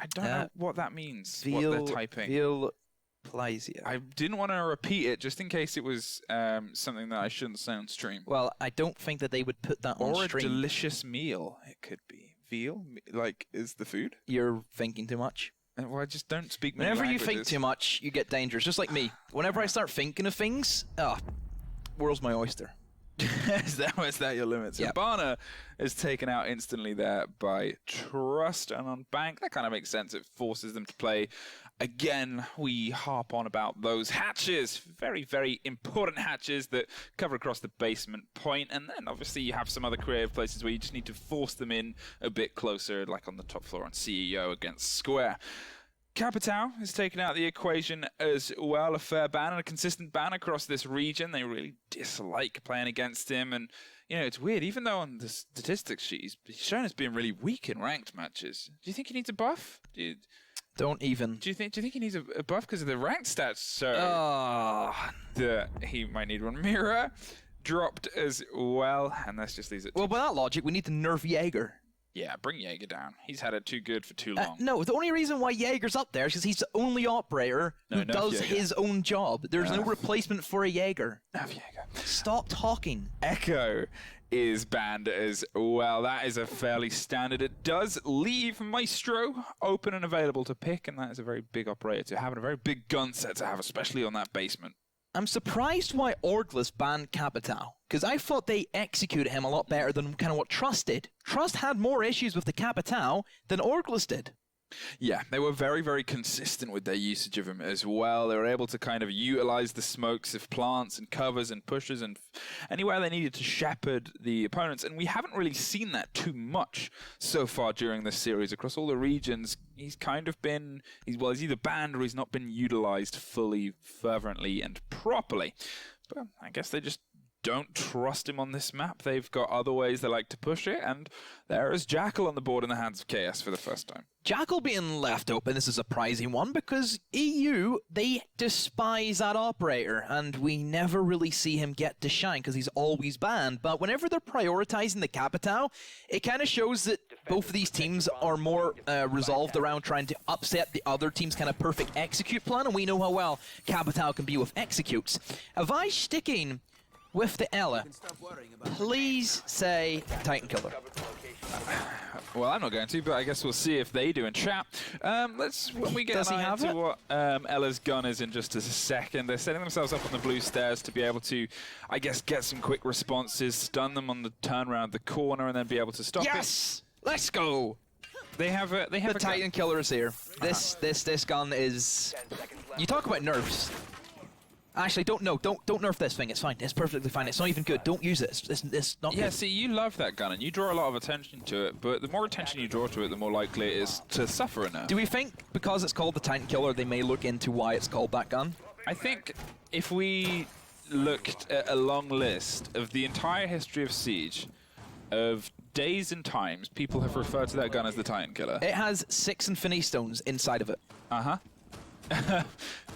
I don't know what that means, what they're typing. Veal Plasia. I didn't want to repeat it just in case it was something that I shouldn't say on stream. Well, I don't think that they would put that on stream. Or a delicious meal, it could be. Veal, like, is the food? You're thinking too much. Well, I just don't speak many Whenever languages. you think too much, you get dangerous. Just like me. Whenever I start thinking of things, world's my oyster. Is that your limit? So yep. Barna is taken out instantly there by Trust, and on Bank, that kind of makes sense. It forces them to play. Again, we harp on about those hatches. Very, very important hatches that cover across the basement point. And then obviously you have some other creative places where you just need to force them in a bit closer, like on the top floor on CEO against Square. Capitao is taken out of the equation as well. A fair ban and a consistent ban across this region. They really dislike playing against him. And, you know, it's weird. Even though on the statistics sheet, he's shown as being really weak in ranked matches. Do you think he needs a buff? Don't even. Do you think he needs a buff because of the ranked stats? So he might need one. Mira dropped as well. And this just leaves it. Well, by that logic, we need to nerf Jaeger. Yeah, bring Jaeger down. He's had it too good for too long. No, the only reason why Jaeger's up there is because he's the only operator who does his own job. There's no replacement for a Jaeger. Jaeger. Stop talking. Echo is banned as well. That is a fairly standard. It does leave Maestro open and available to pick, and that is a very big operator to have and a very big gun set to have, especially on that basement. I'm surprised why OrgLess banned Capitao, because I thought they executed him a lot better than kind of what Trust did. Trust had more issues with the Capitao than OrgLess did. Yeah, they were very, very consistent with their usage of him as well. They were able to kind of utilize the smokes of plants and covers and pushes and anywhere they needed to shepherd the opponents. And we haven't really seen that too much so far during this series. Across all the regions, he's kind of been, he's either banned or he's not been utilized fully, fervently, and properly. But I guess they just don't trust him on this map. They've got other ways they like to push it, and there is Jackal on the board in the hands of KS for the first time. Jackal being left open is a surprising one because EU, they despise that operator, and we never really see him get to shine because he's always banned. But whenever they're prioritizing the Capitao, it kind of shows that both of these teams are more resolved around trying to upset the other team's kind of perfect execute plan, and we know how well Capitao can be with executes. Avai sticking with the Ella, please say Titan Killer. Well, I'm not going to, but I guess we'll see if they do in chat. When we get into what Ella's gun is in just a second. They're setting themselves up on the blue stairs to be able to, I guess, get some quick responses, stun them on the turn around the corner, and then be able to stop it. Yes! Let's go! They have a Titan Killer is here. This gun is... You talk about nerfs. Actually, don't nerf this thing. It's fine. It's perfectly fine. It's not even good. Don't use it. It's not good. Yeah, see, you love that gun, and you draw a lot of attention to it, but the more attention you draw to it, the more likely it is to suffer a nerf. Do we think, because it's called the Titan Killer, they may look into why it's called that gun? I think if we looked at a long list of the entire history of Siege, of days and times, people have referred to that gun as the Titan Killer. It has 6 Infinity Stones inside of it. Uh-huh.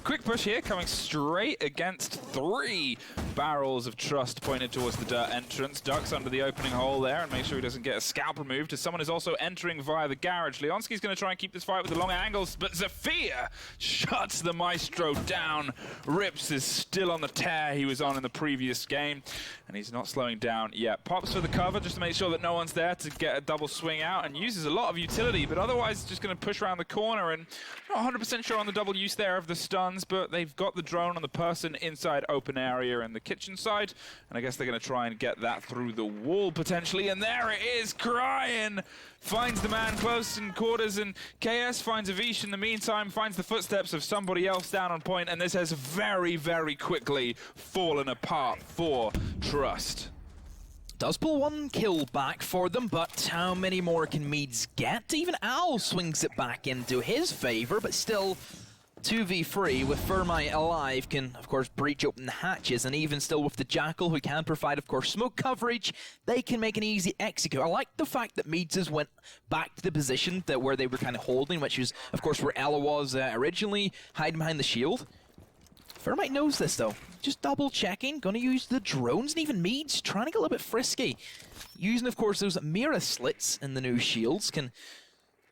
Quick push here, coming straight against 3 barrels of Trust pointed towards the dirt entrance. Ducks under the opening hole there and make sure he doesn't get a scalp removed as someone is also entering via the garage. Leonski's going to try and keep this fight with the long angles, but Zafir shuts the Maestro down. Rips is still on the tear he was on in the previous game, and he's not slowing down yet. Pops for the cover just to make sure that no one's there to get a double swing out, and uses a lot of utility, but otherwise just going to push around the corner, and not 100% sure on the double use there of the stuns, but they've got the drone on the person inside open area in the kitchen side, and I guess they're going to try and get that through the wall potentially, and there it is, crying! Finds the man close in quarters, and KS finds Avish in the meantime, finds the footsteps of somebody else down on point, and this has very, very quickly fallen apart for Trust. Does pull 1 kill back for them, but how many more can Meads get? Even Al swings it back into his favor, but still 2v3 with Thermite alive can, of course, breach open the hatches, and even still with the Jackal, who can provide, of course, smoke coverage, they can make an easy execute. I like the fact that Meads went back to the position where they were kind of holding, which is, of course, where Ella was originally, hiding behind the shield. Thermite knows this, though. Just double-checking, gonna use the drones, and even Meads trying to get a little bit frisky. Using, of course, those mirror slits in the new shields can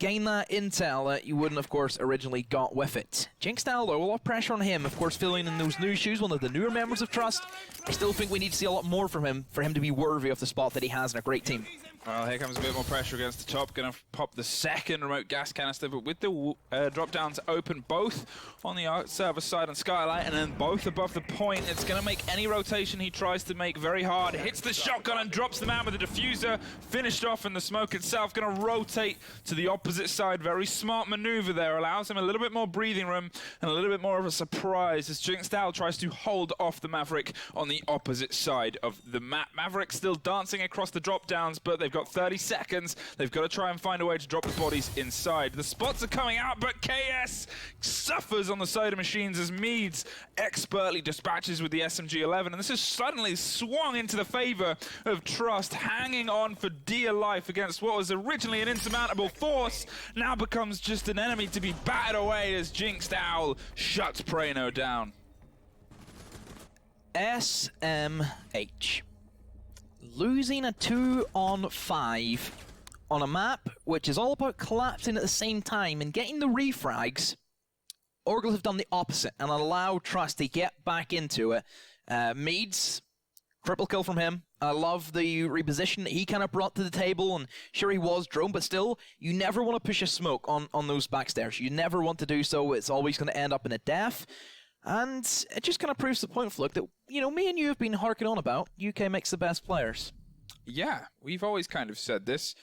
gain that intel that you wouldn't, of course, originally got with it. Jinx now, though, a lot of pressure on him, of course, filling in those new shoes, one of the newer members of Trust. I still think we need to see a lot more from him for him to be worthy of the spot that he has in a great team. Well, here comes a bit more pressure against the top. Going to pop the second remote gas canister, but with the drop-downs open, both on the server side and Skylight, and then both above the point, it's going to make any rotation he tries to make very hard. Hits the shotgun and drops the man with the diffuser. Finished off, and the smoke itself going to rotate to the opposite side. Very smart maneuver there. Allows him a little bit more breathing room and a little bit more of a surprise as Jinx tries to hold off the Maverick on the opposite side of the map. Maverick still dancing across the drop-downs, but they've got 30 seconds. They've got to try and find a way to drop the bodies inside. The spots are coming out, but KS suffers on the side of machines as Meads expertly dispatches with the SMG-11, and this has suddenly swung into the favor of Trust, hanging on for dear life against what was originally an insurmountable force, now becomes just an enemy to be battered away as Jinxed Owl shuts Prano down. SMH. Losing a 2-on-5 on a map which is all about collapsing at the same time and getting the refrags. OrgLess have done the opposite and allowed Trust to get back into it. Meads, triple kill from him. I love the reposition that he kind of brought to the table, and sure he was drone, but still, you never want to push a smoke on those backstairs. You never want to do so. It's always going to end up in a death. And it just kind of proves the point, Fluke, that, you know, me and you have been harking on about. UK makes the best players. Yeah, we've always kind of said this.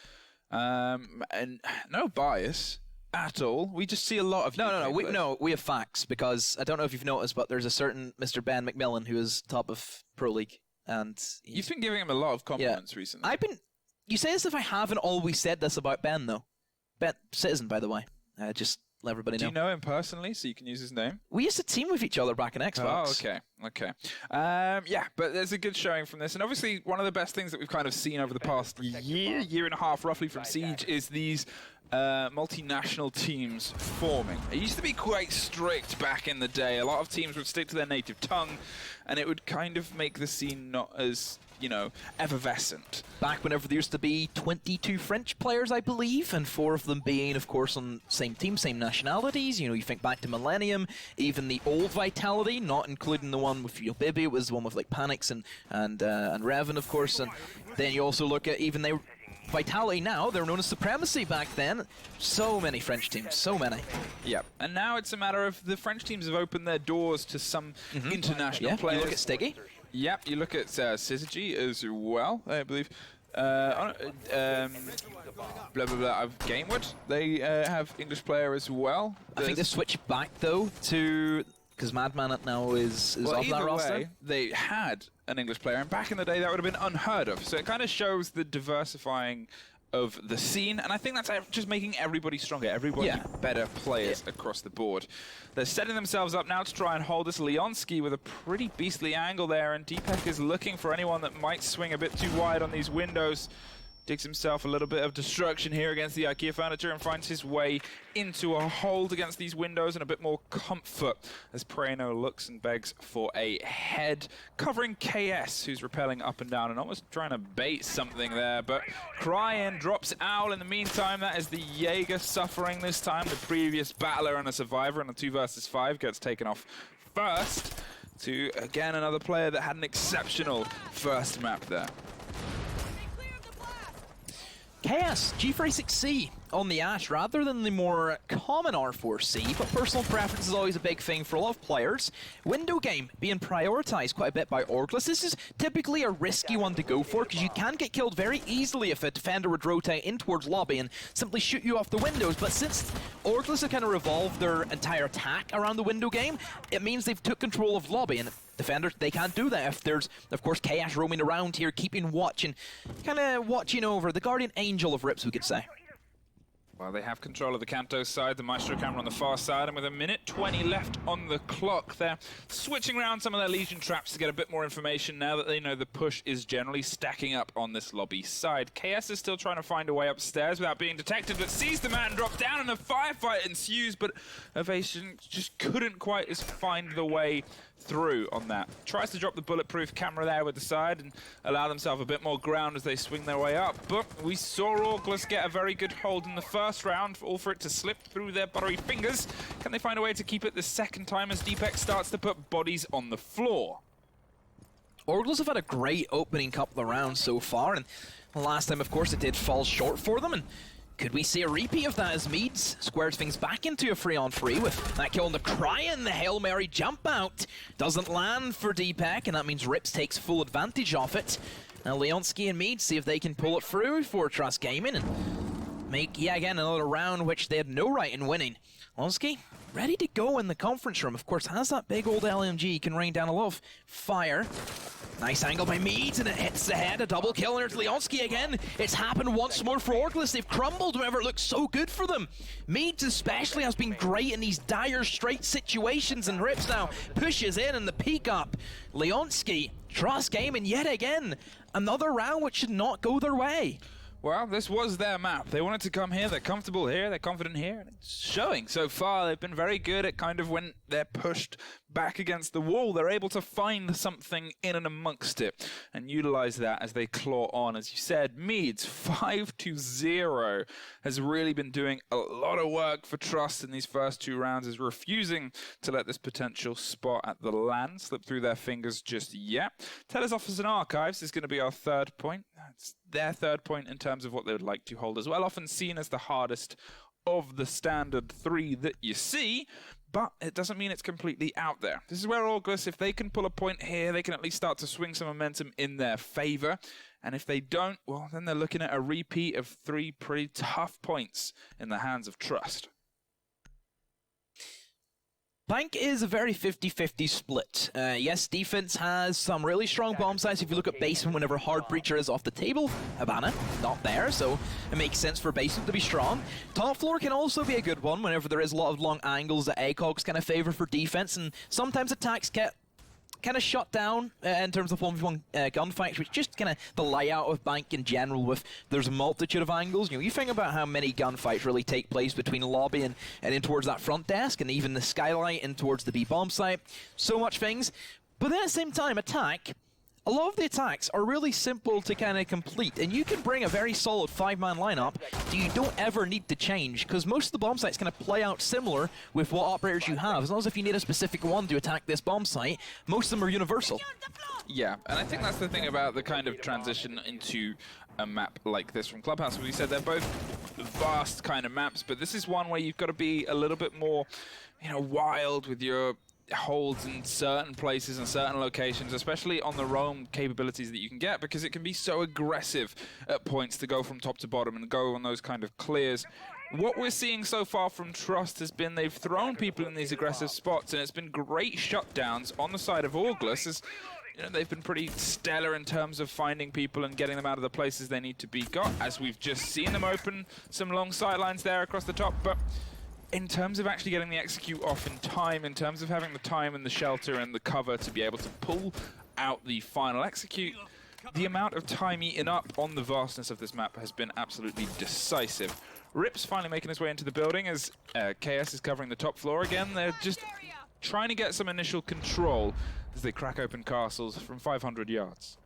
And no bias at all. We just see a lot of No, we have facts, because I don't know if you've noticed, but there's a certain Mr. Ben McMillan who is top of Pro League. And you've been giving him a lot of compliments recently. You say as if I haven't always said this about Ben, though. Ben, Citizen, by the way. Just let everybody know. Do you know him personally, so you can use his name? We used to team with each other back in Xbox. Oh, okay. Yeah, but there's a good showing from this. And obviously, one of the best things that we've kind of seen over the past year and a half, roughly, from Siege is these multinational teams forming. It used to be quite strict back in the day. A lot of teams would stick to their native tongue, and it would kind of make the scene not as, you know, effervescent. Back whenever there used to be 22 French players, I believe, and 4 of them being, of course, on same team, same nationalities. You know, you think back to Millennium, even the old Vitality, not including the one with Bibi, it was the one with like Panics and Revan, of course. And then you also look at even the Vitality now, they're known as Supremacy back then. So many French teams, so many. Yeah, and now it's a matter of the French teams have opened their doors to some international players. You look at Stiggy. Yep, you look at Syzygy as well, I believe. Blah, blah, blah, Gamewood, they have English player as well. I think they switched back, though, to... Because Madman now is off that roster. Way, they had an English player, and back in the day that would have been unheard of. So it kind of shows the diversifying of the scene, and I think that's just making everybody stronger, everybody better players across the board. They're setting themselves up now to try and hold this. Leonski with a pretty beastly angle there, and Deepak is looking for anyone that might swing a bit too wide on these windows. Digs himself a little bit of destruction here against the IKEA furniture and finds his way into a hold against these windows and a bit more comfort as Prano looks and begs for a head, covering KS, who's rappelling up and down and almost trying to bait something there, but Cryan drops Owl in the meantime. That is the Jaeger suffering this time. The previous battler and a survivor in a 2 versus 5 gets taken off first to, again, another player that had an exceptional first map there. KS, G46C on the Ash rather than the more common R4C, but personal preference is always a big thing for a lot of players. Window game being prioritized quite a bit by OrgLess. This is typically a risky one to go for because you can get killed very easily if a defender would rotate in towards lobby and simply shoot you off the windows. But since OrgLess have kind of revolved their entire attack around the window game, it means they've took control of lobby, and defenders, they can't do that if there's, of course, Chaos roaming around here, keeping watch and kind of watching over the guardian angel of Rips, we could say. Well, they have control of the Kanto side, the Maestro camera on the far side, and with a minute 20 left on the clock, they're switching around some of their Legion traps to get a bit more information now that they know the push is generally stacking up on this lobby side. KS is still trying to find a way upstairs without being detected, but sees the man drop down and a firefight ensues, but Ovation just couldn't quite find the way through on that. Tries to drop the bulletproof camera there with the side and allow themselves a bit more ground as they swing their way up. But we saw OrgLess get a very good hold in the first round, all for it to slip through their buttery fingers. Can they find a way to keep it the second time as Deepex starts to put bodies on the floor? OrgLess have had a great opening couple of rounds so far, and last time, of course, it did fall short for them. And could we see a repeat of that as Meads squares things back into a 3-on-3 with that kill on the Cryan? The Hail Mary jump out doesn't land for Deepex, and that means Rips takes full advantage of it. Now Leonski and Meads see if they can pull it through for Trust Gaming and make, yeah, again, another round which they had no right in winning. Leonski ready to go in the conference room. Of course, has that big old LMG, can rain down a lot of fire. Nice angle by Meads, and it hits the head. A double kill, and there's Leonski again. It's happened once more for OrgLess. They've crumbled whenever it looks so good for them. Meads especially has been great in these dire straight situations, and Rips now pushes in and the peek up. Leonski, Trust Gaming yet again. Another round which should not go their way. Well, this was their map. They wanted to come here, they're comfortable here, they're confident here, and it's showing so far. They've been very good at kind of when they're pushed back against the wall, they're able to find something in and amongst it and utilize that as they claw on. As you said, Meads 5-0 has really been doing a lot of work for Trust in these first two rounds, is refusing to let this potential spot at the land slip through their fingers just yet. Teller's Office and Archives is going to be our third point. It's their third point in terms of what they would like to hold as well, often seen as the hardest of the standard three that you see, but it doesn't mean it's completely out there. This is where OrgLess, if they can pull a point here, they can at least start to swing some momentum in their favor. And if they don't, well, then they're looking at a repeat of three pretty tough points in the hands of Trust. Bank is a very 50-50 split. Yes, defense has some really strong bomb sites. If you look at basement, whenever Hard Breacher is off the table, Habana, not there, so it makes sense for basement to be strong. Top floor can also be a good one whenever there is a lot of long angles that ACOG's kind of favor for defense, and sometimes attacks get kind of shut down in terms of 1v1 gunfights, which just kind of the layout of Bank in general with there's a multitude of angles. You know, you think about how many gunfights really take place between lobby and in towards that front desk and even the skylight and towards the B-bomb site. So much things. But then at the same time, attack, a lot of the attacks are really simple to kind of complete, and you can bring a very solid 5-man lineup that you don't ever need to change, because most of the bomb sites kind of play out similar with what operators you have. As long as if you need a specific one to attack this bomb site, most of them are universal. Yeah, and I think that's the thing about the kind of transition into a map like this from Clubhouse. As we said, they're both vast kind of maps, but this is one where you've got to be a little bit more, you know, wild with your holds in certain places and certain locations, especially on the roam capabilities that you can get, because it can be so aggressive at points to go from top to bottom and go on those kind of clears. What we're seeing so far from Trust has been they've thrown people in these aggressive spots, and it's been great shutdowns on the side of OrgLess. As you know, they've been pretty stellar in terms of finding people and getting them out of the places they need to be got, as we've just seen them open some long sidelines there across the top. But in terms of actually getting the execute off in time, in terms of having the time and the shelter and the cover to be able to pull out the final execute, the amount of time eaten up on the vastness of this map has been absolutely decisive. Rip's finally making his way into the building as KS is covering the top floor again. They're just trying to get some initial control as they crack open castles from 500 yards.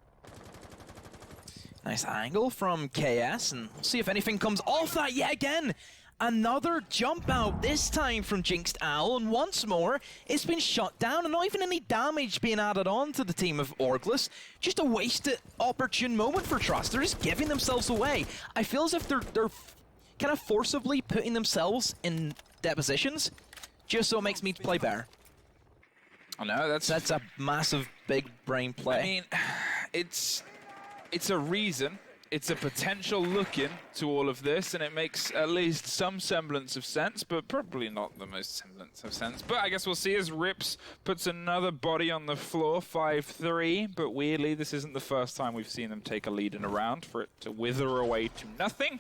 Nice angle from KS, and we'll see if anything comes off that yet again. Another jump out, this time from Jinxed Owl, and once more, it's been shut down, and not even any damage being added on to the team of OrgLess. Just a wasted opportune moment for Trust. They're just giving themselves away. I feel as if they're kind of forcibly putting themselves in depositions, just so it makes me play better. I know, that's a massive, big brain play. I mean, it's a reason. It's a potential look in to all of this, and it makes at least some semblance of sense, but probably not the most semblance of sense. But I guess we'll see as Rips puts another body on the floor, 5-3. But weirdly, this isn't the first time we've seen them take a lead in a round for it to wither away to nothing.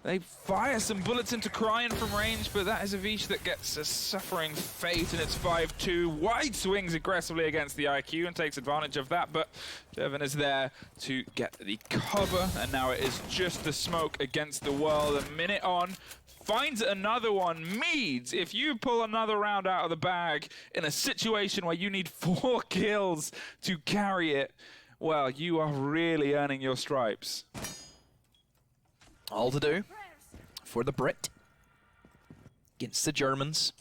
They fire some bullets into Cryan from range, but that is a Vish that gets a suffering fate, and it's 5-2. Wide swings aggressively against the IQ and takes advantage of that, but Devin is there to get the cover, and now it is just the smoke against the world. A minute on, finds another one. Meads, if you pull another round out of the bag in a situation where you need 4 kills to carry it, well, you are really earning your stripes. All to do for the Brit against the Germans.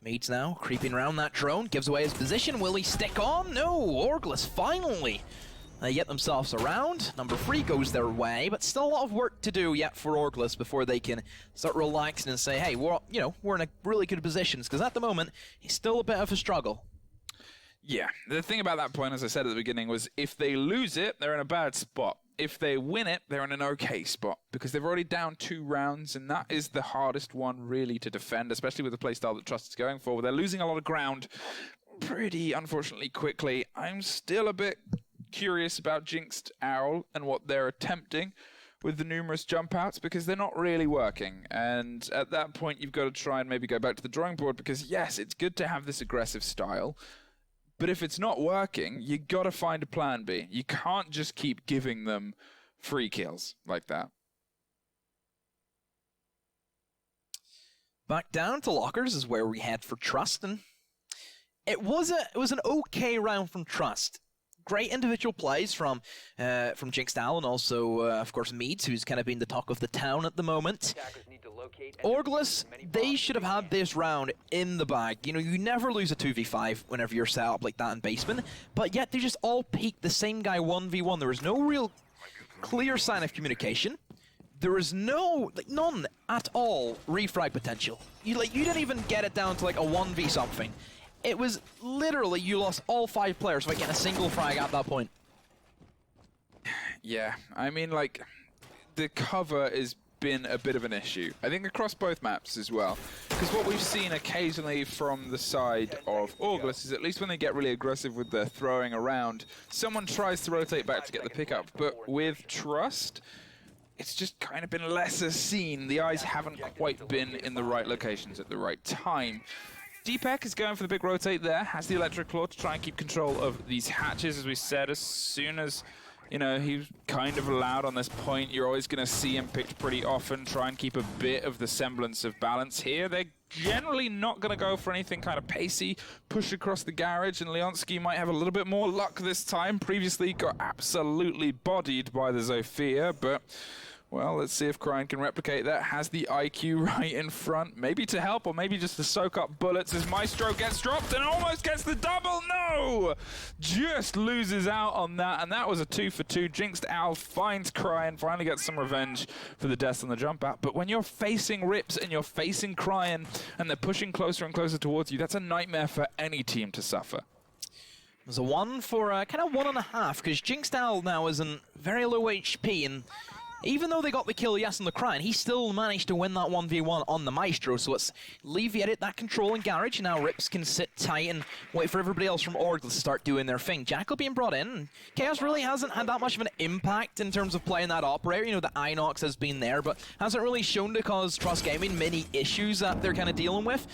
Meads now creeping around that drone, gives away his position. Will he stick on? No, OrgLess finally. They get themselves around. Number 3 goes their way, but still a lot of work to do yet for OrgLess before they can start relaxing and say, hey, we're in a really good position, because at the moment, it's still a bit of a struggle. Yeah, the thing about that point, as I said at the beginning, was if they lose it, they're in a bad spot. If they win it, they're in an okay spot, because they've already down 2 rounds, and that is the hardest one really to defend, especially with the playstyle that Trust is going for. They're losing a lot of ground pretty, unfortunately, quickly. I'm still a bit curious about Jinxed Owl and what they're attempting with the numerous jump outs, because they're not really working. And at that point, you've got to try and maybe go back to the drawing board, because yes, it's good to have this aggressive style, but if it's not working, you got to find a plan B. You can't just keep giving them free kills like that. Back down to lockers is where we head for Trust, and it was an okay round from Trust. Great individual plays from Jinxed Owl and also, of course, Meads, who's kind of been the talk of the town at the moment. OrgLess, they should have had this round in the bag. You know, you never lose a 2v5 whenever you're set up like that in basement, but yet they just all peaked the same guy 1v1. There was no real clear sign of communication. There was none at all refrag potential. You didn't even get it down to like a 1v something. It was literally you lost all 5 players by getting a single frag at that point. Yeah, I mean, like, the cover has been a bit of an issue. I think across both maps as well. Because what we've seen occasionally from the side of OrgLess is at least when they get really aggressive with their throwing around, someone tries to rotate back to get the pickup. But with Trust, it's just kind of been lesser seen. The eyes haven't quite been in the right locations at the right time. DPEC is going for the big rotate there, has the Electric Claw to try and keep control of these hatches, as we said. As soon as, you know, he's kind of allowed on this point, you're always going to see him picked pretty often, try and keep a bit of the semblance of balance here. They're generally not going to go for anything kind of pacey, push across the garage, and Leonsky might have a little bit more luck this time. Previously got absolutely bodied by the Zofia, but well, let's see if Cryan can replicate that. Has the IQ right in front, maybe to help, or maybe just to soak up bullets as Maestro gets dropped and almost gets the double. No! Just loses out on that, and that was a 2 for 2. Jinxed Owl finds Cryan, finally gets some revenge for the deaths on the jump out. But when you're facing Rips and you're facing Cryan, and they're pushing closer and closer towards you, that's a nightmare for any team to suffer. There's a 1 for kind of 1.5, because Jinxed Owl now is in very low HP, and even though they got the kill, yes, on the Cryan, he still managed to win that 1v1 on the Maestro, so it's alleviated that control in garage. Now Rips can sit tight and wait for everybody else from OrgLess to start doing their thing. Jackal being brought in. Chaos really hasn't had that much of an impact in terms of playing that operator. You know, the Inox has been there, but hasn't really shown to cause Trust Gaming many issues that they're kind of dealing with.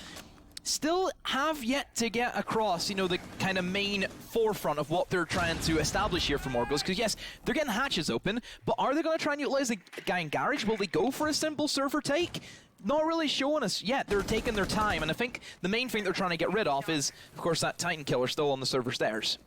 Still have yet to get across, you know, the kind of main forefront of what they're trying to establish here from OrgLess. Because yes, they're getting hatches open, but are they going to try and utilize the guy in garage? Will they go for a simple server take? Not really showing us yet. They're taking their time, and I think the main thing they're trying to get rid of is, of course, that Titan killer still on the server stairs.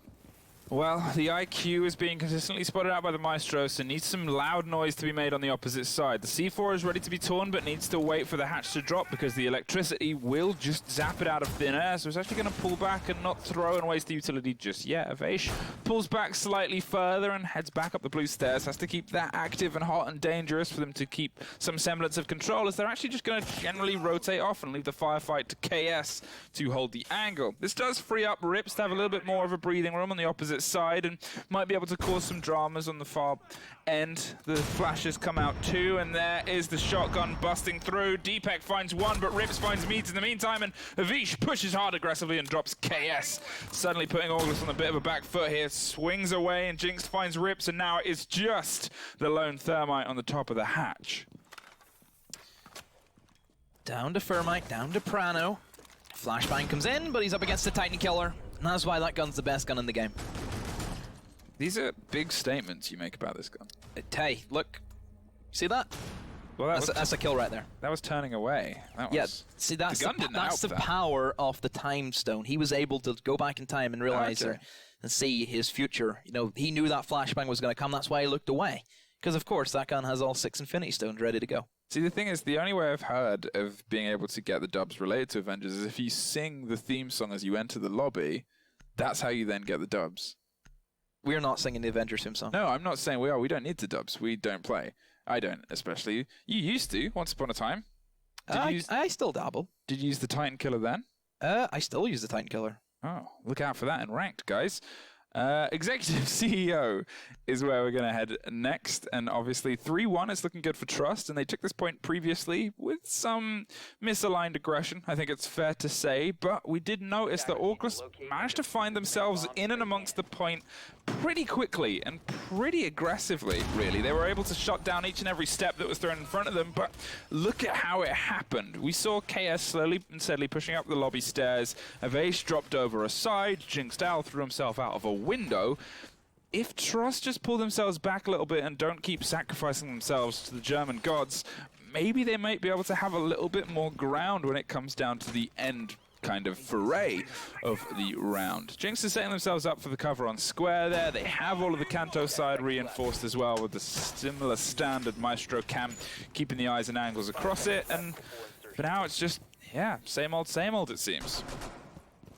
Well, the IQ is being consistently spotted out by the Maestro, so needs some loud noise to be made on the opposite side. The C4 is ready to be torn, but needs to wait for the hatch to drop because the electricity will just zap it out of thin air, so it's actually going to pull back and not throw and waste the utility just yet. Avesh pulls back slightly further and heads back up the blue stairs. Has to keep that active and hot and dangerous for them to keep some semblance of control, as they're actually just going to generally rotate off and leave the firefight to KS to hold the angle. This does free up Rips to have a little bit more of a breathing room on the opposite side and might be able to cause some dramas on the far end. The flashes come out too, and there is the shotgun busting through. DPEC finds 1, but Rips finds Meads in the meantime, and Avish pushes hard aggressively and drops KS. Suddenly putting OrgLess on a bit of a back foot here. Swings away, and Jinx finds Rips, and now it is just the lone Thermite on the top of the hatch. Down to Thermite, down to Prano. Flashbang comes in, but he's up against the Titan killer. And that's why that gun's the best gun in the game. These are big statements you make about this gun. Hey, look. See that? Well, that's a kill right there. That was turning away. That Yeah, was, see, that's the gun didn't help the that. power of the time stone. He was able to go back in time and realize Okay. and see his future. You know, he knew that flashbang was going to come. That's why he looked away. Because, of course, that gun has all 6 Infinity Stones ready to go. See, the thing is, the only way I've heard of being able to get the dubs related to Avengers is if you sing the theme song as you enter the lobby. That's how you then get the dubs. We're not singing the Avengers theme song. No, I'm not saying we are. We don't need the dubs. We don't play. I don't, especially. You used to, once upon a time. I still dabble. Did you use the Titan Killer then? I still use the Titan Killer. Oh, look out for that in ranked, guys. Executive CEO is where we're going to head next, and obviously 3-1 is looking good for Trust, and they took this point previously with some misaligned aggression, I think it's fair to say, but we did notice that OrgLess managed to find themselves in and amongst the point pretty quickly and pretty aggressively, really. They were able to shut down each and every step that was thrown in front of them, but look at how it happened. We saw KS slowly and steadily pushing up the lobby stairs. Avash dropped over a side. Jinxed Al threw himself out of a window. If Trust just pull themselves back a little bit and don't keep sacrificing themselves to the German gods, maybe they might be able to have a little bit more ground when it comes down to the end kind of foray of the round. Jinx is setting themselves up for the cover on square there. They have all of the Kanto side reinforced as well with the similar standard Maestro cam, keeping the eyes and angles across it. And for now, it's just, yeah, same old it seems.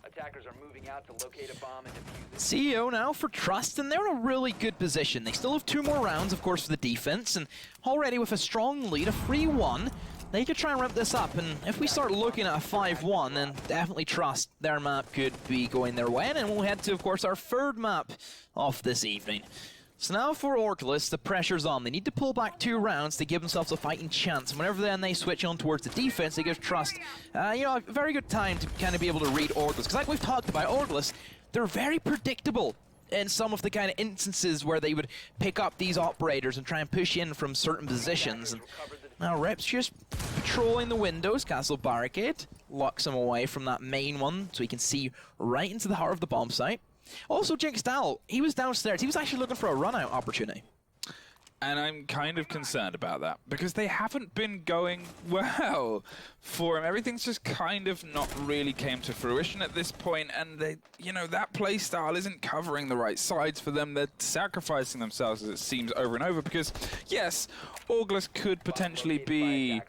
Attackers are moving out to locate a bomb and defuse it. CEO now for Trust, and they're in a really good position. They still have 2 more rounds, of course, for the defense, and already with a strong lead, a 3-1, they could try and ramp this up. And if we start looking at a 5-1, then definitely Trust, their map could be going their way. And then we'll head to, of course, our 3rd map of this evening. So now for OrgLess, the pressure's on. They need to pull back 2 rounds to give themselves a fighting chance. And whenever then they switch on towards the defense, they give Trust, a very good time to kind of be able to read OrgLess. Because like we've talked about, OrgLess, they're very predictable in some of the kind of instances where they would pick up these operators and try and push in from certain positions. And now Rep's just patrolling the windows, castle barricade, locks him away from that main one so he can see right into the heart of the bomb site. Also, Jinxed Al, he was downstairs. He was actually looking for a run-out opportunity. And I'm kind of concerned about that because they haven't been going well for him. Everything's just kind of not really came to fruition at this point, and they, that play style isn't covering the right sides for them. They're sacrificing themselves, as it seems, over and over because, yes, OrgLess could potentially be,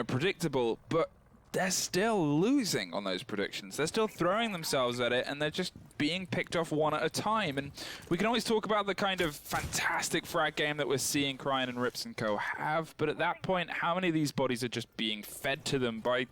predictable, but they're still losing on those predictions. They're still throwing themselves at it, and they're just being picked off one at a time. And we can always talk about the kind of fantastic frag game that we're seeing Cryan and Rips and Co. have, but at that point, how many of these bodies are just being fed to them by,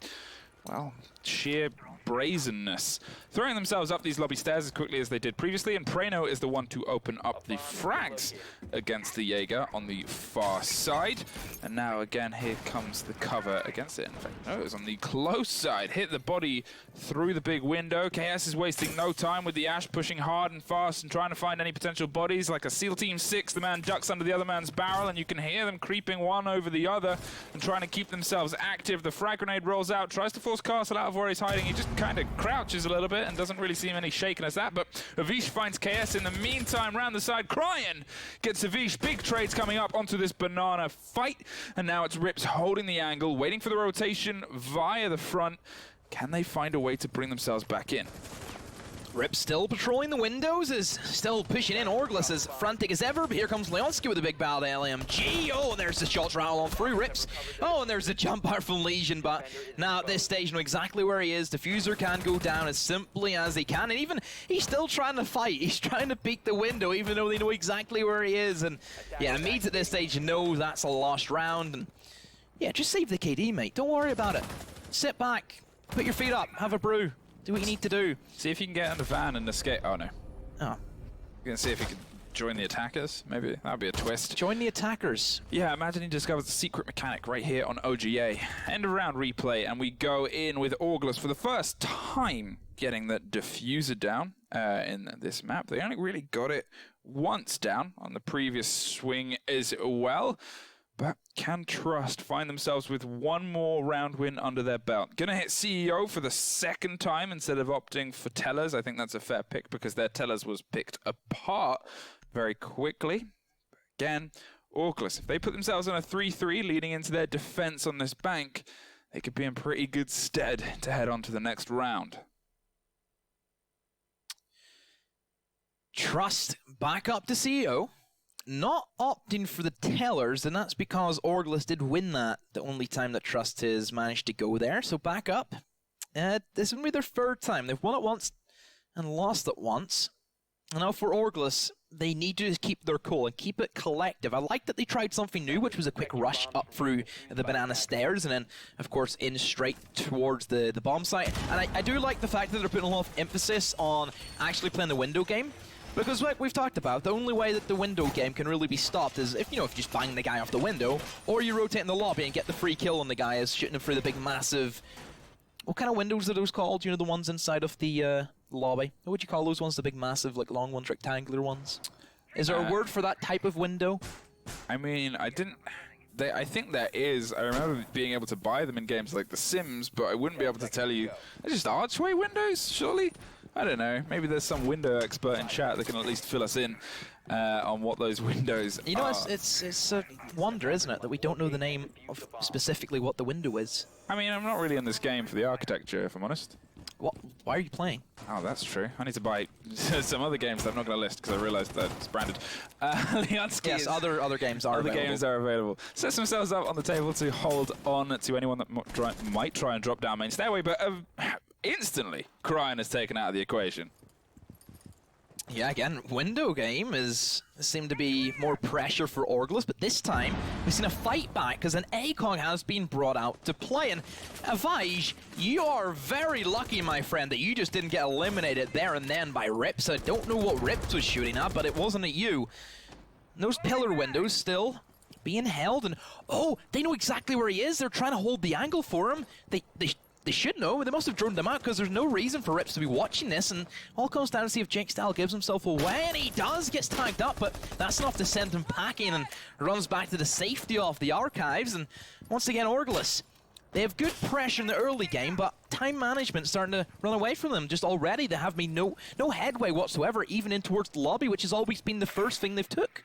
well, sheer brazenness? Throwing themselves up these lobby stairs as quickly as they did previously, and Prano is the one to open up the frags against the Jaeger on the far side. And now again, here comes the cover against it. In fact, no, it was on the close side. Hit the body through the big window. KS is wasting no time with the Ash pushing hard and fast and trying to find any potential bodies. Like a SEAL Team 6, the man ducks under the other man's barrel, and you can hear them creeping one over the other and trying to keep themselves active. The frag grenade rolls out, tries to force Castle out of where he's hiding. He just kind of crouches a little bit and doesn't really seem any shaken as that, but Avish finds KS in the meantime round the side. Cryan gets Avish. Big trades coming up onto this banana fight, and now it's Rips holding the angle, waiting for the rotation via the front. Can they find a way to bring themselves back in? Rip still patrolling the windows, is still pushing in. OrgLess is frantic as ever, but here comes Leonsky with a big battle LMG. Oh, and there's the shot rattle on through Rips. Oh, and there's the jump out from Legion, but now at this stage, know exactly where he is. Diffuser can go down as simply as he can, and even he's still trying to fight. He's trying to peek the window, even though they know exactly where he is. And yeah, Meads at this stage knows that's a lost round. And yeah, just save the KD, mate. Don't worry about it. Sit back, put your feet up, have a brew. Do what you need to do. See if you can get in the van and escape. Oh, no. Oh. You're going to see if you can join the attackers, maybe. That would be a twist. Join the attackers. Yeah, imagine he discovers the secret mechanic right here on OGA. End of round replay, and we go in with OrgLess for the first time getting the diffuser down in this map. They only really got it once down on the previous swing as well. But can Trust find themselves with one more round win under their belt? Gonna hit CEO for the 2nd time instead of opting for Tellers. I think that's a fair pick because their Tellers was picked apart very quickly. Again, OrgLess, if they put themselves on a 3-3 leading into their defense on this bank, they could be in pretty good stead to head on to the next round. Trust back up to CEO. Not opting for the tellers, and that's because OrgLess did win that the only time that Trust has managed to go there. So back up. This will be their third time. They've won it once and lost it once. And now for OrgLess, they need to just keep their cool and keep it collective. I like that they tried something new, which was a quick rush up through the banana stairs and then, of course, in straight towards the bomb site. And I do like the fact that they're putting a lot of emphasis on actually playing the window game. Because like we've talked about, the only way that the window game can really be stopped is if, you know, if you just bang the guy off the window, or you rotate in the lobby and get the free kill on the guy as shooting him through the big massive... What kind of windows are those called? You know, the ones inside of the lobby? What would you call those ones? The big massive, like, long ones, rectangular ones? Is there a word for that type of window? I mean, I think there is. I remember being able to buy them in games like The Sims, but I wouldn't be able to tell you. They're just archway windows, surely? I don't know. Maybe there's some window expert in chat that can at least fill us in on what those windows are. You know, it's a wonder, isn't it, that we don't know the name of specifically what the window is. I mean, I'm not really in this game for the architecture, if I'm honest. What? Why are you playing? Oh, that's true. I need to buy some other games that I'm not going to list because I realized that it's branded. Leonsky yes, other games are available. Other games are available. Sets themselves up on the table to hold on to anyone that might try and drop down main stairway, but instantly, Cryan is taken out of the equation. Yeah, again, window game seemed to be more pressure for OrgLess, but this time we've seen a fight back because an ACOG has been brought out to play. And Avaj, you are very lucky, my friend, that you just didn't get eliminated there and then by Rips. I don't know what Rips was shooting at, but it wasn't at you. And those pillar windows still being held, and oh, they know exactly where he is. They're trying to hold the angle for him. They should know. They must have droned them out because there's no reason for Rips to be watching this, and all comes down to see if Jake Style gives himself away, and he does, gets tagged up, but that's enough to send him packing and runs back to the safety of the archives. And once again, OrgLess, they have good pressure in the early game, but time management starting to run away from them. Just already they have made no headway whatsoever, even in towards the lobby, which has always been the first thing they've took.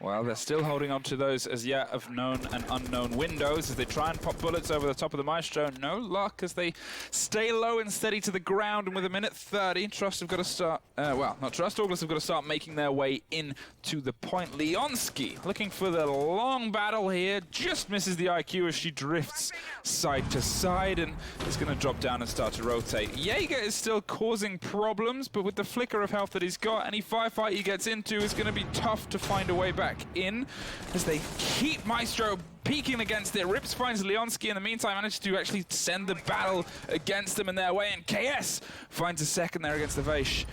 Well, they're still holding on to those as yet of known and unknown windows as they try and pop bullets over the top of the Maestro. No luck as they stay low and steady to the ground. And with a minute 30, Trust have got to start, well, not Trust, OrgLess have got to start making their way into the point. Leonsky looking for the long battle here, just misses the IQ as she drifts side to side and is going to drop down and start to rotate. Jaeger is still causing problems, but with the flicker of health that he's got, any firefight he gets into is going to be tough to find a way back in as they keep Maestro peeking against it. Rips finds Leonsky in the meantime, manages to actually send the battle against them in their way, and KS finds a second there against the Vaish.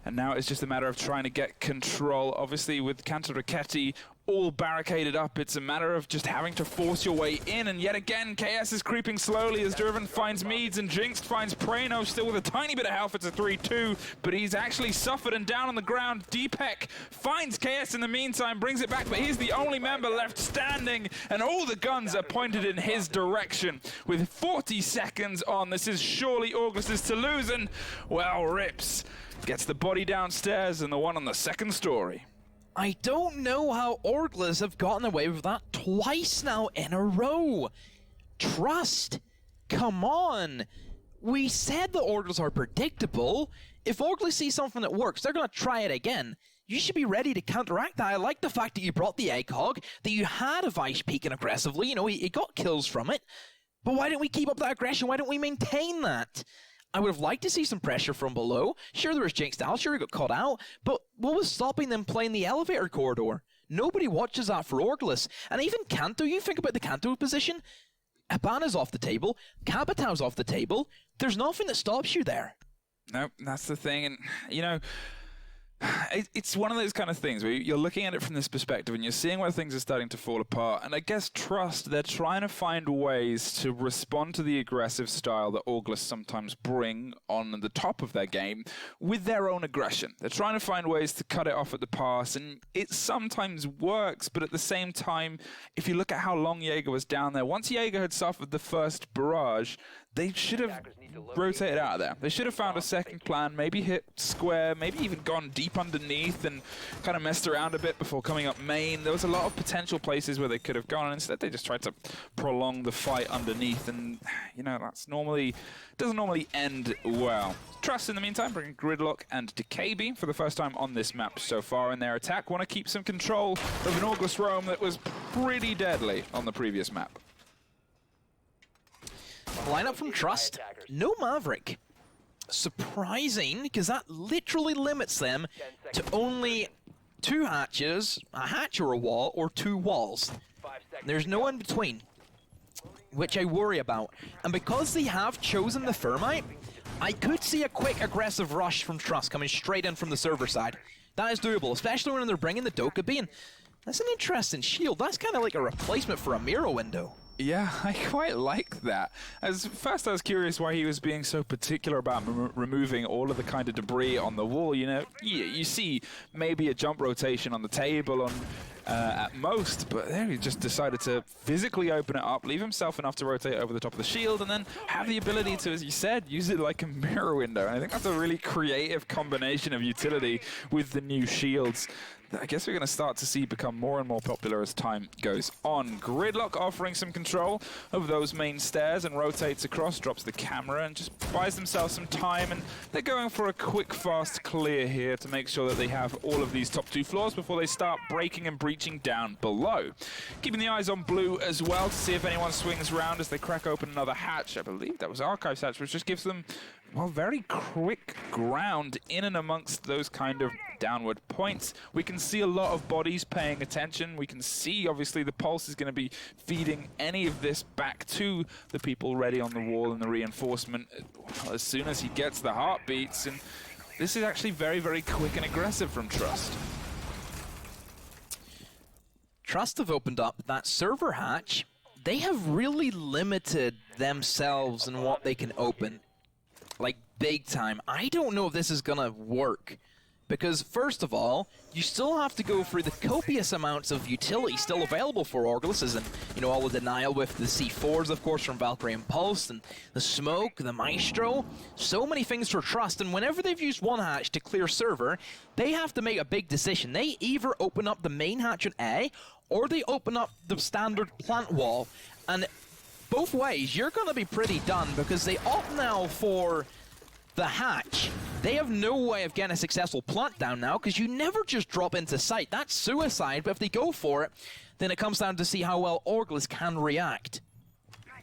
And now it's just a matter of trying to get control. Obviously, with Cantor Raketti all barricaded up, it's a matter of just having to force your way in. And yet again, KS is creeping slowly as Durvan finds Meads and Jinx finds Prano still with a tiny bit of health. It's a 3-2, but he's actually suffered and down on the ground. Deepek finds KS in the meantime, brings it back, but he's the only member left standing, and all the guns are pointed in his direction. With 40 seconds on, this is surely OrgLess's to lose, and, well, Rips gets the body downstairs and the one on the second story. I don't know how OrgLess have gotten away with that twice now in a row. Trust, come on. We said the OrgLess are predictable. If OrgLess see something that works, they're going to try it again. You should be ready to counteract that. I like the fact that you brought the ACOG, that you had a Vaish peeking aggressively. You know, he got kills from it. But why didn't we keep up that aggression? Why don't we maintain that? I would have liked to see some pressure from below. Sure, there was Jinx Style, sure he got caught out, but what was stopping them playing the elevator corridor? Nobody watches that for OrgLess. And even Kanto, you think about the Kanto position, Habana's off the table, Kapitau's off the table, there's nothing that stops you there. No, that's the thing, and, you know, it's one of those kind of things where you're looking at it from this perspective and you're seeing where things are starting to fall apart. And I guess Trust, they're trying to find ways to respond to the aggressive style that OrgLess sometimes bring on the top of their game with their own aggression. They're trying to find ways to cut it off at the pass, and it sometimes works, but at the same time, if you look at how long Jaeger was down there, once Jaeger had suffered the first barrage, they should have rotated out of there. They should have found a second plan, maybe hit square, maybe even gone deep underneath and kind of messed around a bit before coming up main. There was a lot of potential places where they could have gone, and instead they just tried to prolong the fight underneath, and you know, that's doesn't normally end well. Trust, in the meantime, bringing Gridlock and DKB for the first time on this map so far in their attack. Want to keep some control of an OrgLess roam that was pretty deadly on the previous map. Lineup from Trust, no Maverick. Surprising, because that literally limits them to only 2 hatches, a hatch or a wall, or 2 walls. There's no in between, which I worry about. And because they have chosen the Thermite, I could see a quick aggressive rush from Trust coming straight in from the server side. That is doable, especially when they're bringing the Dokkaebi, and that's an interesting shield. That's kind of like a replacement for a Miro window. Yeah, I quite like that. First I was curious why he was being so particular about removing all of the kind of debris on the wall. You know, you see maybe a jump rotation on the table at most, but there he just decided to physically open it up, leave himself enough to rotate over the top of the shield, and then have the ability to, as you said, use it like a mirror window. And I think that's a really creative combination of utility with the new shields that I guess we're going to start to see become more and more popular as time goes on. Gridlock offering some control of those main stairs and rotates across, drops the camera, and just buys themselves some time. And they're going for a quick, fast clear here to make sure that they have all of these top 2 floors before they start breaking and breaching down below. Keeping the eyes on blue as well to see if anyone swings around as they crack open another hatch. I believe that was Archive's hatch, which just gives them, well, very quick ground in and amongst those kind of downward points. We can see a lot of bodies paying attention. We can see, obviously, the Pulse is going to be feeding any of this back to the people ready on the wall and the reinforcement as soon as he gets the heartbeats. And this is actually very, very quick and aggressive from Trust. Trust have opened up that server hatch. They have really limited themselves in what they can open. Like, big time. I don't know if this is gonna work. Because, first of all, you still have to go through the copious amounts of utility still available for OrgLess, and, you know, all the denial with the C4s, of course, from Valkyrie and Pulse, and the smoke, the Maestro. So many things for Trust, and whenever they've used one hatch to clear server, they have to make a big decision. They either open up the main hatch on A, or they open up the standard plant wall. And both ways, you're going to be pretty done, because they opt now for the hatch. They have no way of getting a successful plant down now, because you never just drop into sight. That's suicide, but if they go for it, then it comes down to see how well OrgLess can react.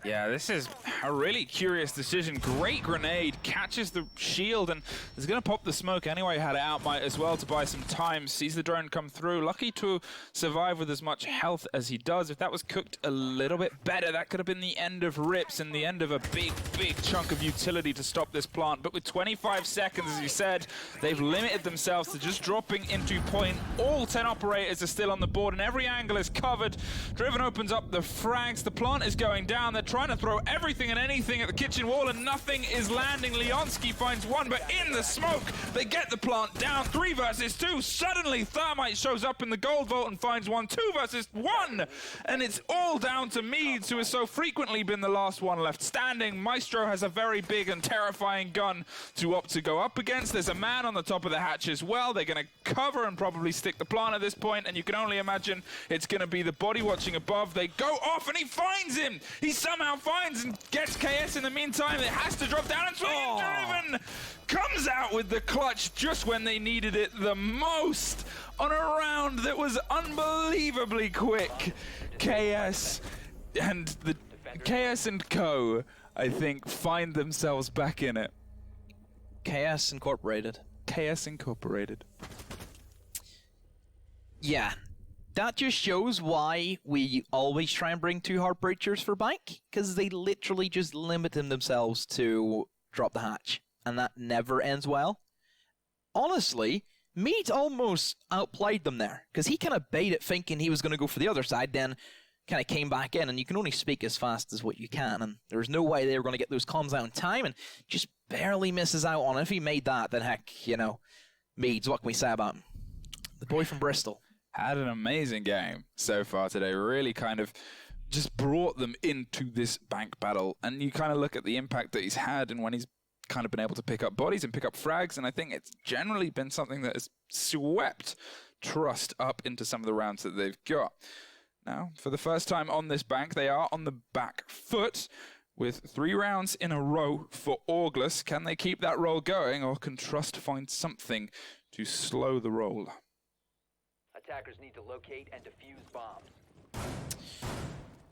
Yeah, this is a really curious decision. Great grenade, catches the shield, and is going to pop the smoke anyway. Had it out, might as well to buy some time. Sees the drone come through. Lucky to survive with as much health as he does. If that was cooked a little bit better, that could have been the end of Rips and the end of a big, big chunk of utility to stop this plant. But with 25 seconds, as you said, they've limited themselves to just dropping into point. All 10 operators are still on the board, and every angle is covered. Driven opens up the frags. The plant is going down. They're trying to throw everything and anything at the kitchen wall, and nothing is landing. Leonski finds one, but in the smoke, they get the plant down. 3 versus 2. Suddenly, Thermite shows up in the gold vault and finds one. 2 versus 1. And it's all down to Meads, who has so frequently been the last one left standing. Maestro has a very big and terrifying gun to opt to go up against. There's a man on the top of the hatch as well. They're going to cover and probably stick the plant at this point, and you can only imagine it's going to be the body watching above. They go off, and he finds him. He somehow finds and gets KS in the meantime. It has to drop down, and Swinging Driven comes out with the clutch just when they needed it the most on a round that was unbelievably quick. KS and Co, I think, find themselves back in it. KS Incorporated. KS Incorporated. Yeah. That just shows why we always try and bring 2 Heartbreachers for bike, because they literally just limit themselves to drop the hatch, and that never ends well. Honestly, Mead almost outplayed them there, because he kind of baited thinking he was going to go for the other side, then kind of came back in, and you can only speak as fast as what you can, and there's no way they were going to get those comms out in time, and just barely misses out on it. If he made that, then heck, you know, Meads, what can we say about him? The boy from Bristol. Had an amazing game so far today. Really kind of just brought them into this bank battle. And you kind of look at the impact that he's had and when he's kind of been able to pick up bodies and pick up frags, and I think it's generally been something that has swept Trust up into some of the rounds that they've got. Now, for the first time on this bank, they are on the back foot with 3 rounds in a row for OrgLess. Can they keep that roll going, or can Trust find something to slow the roll? Attackers need to locate and defuse bombs.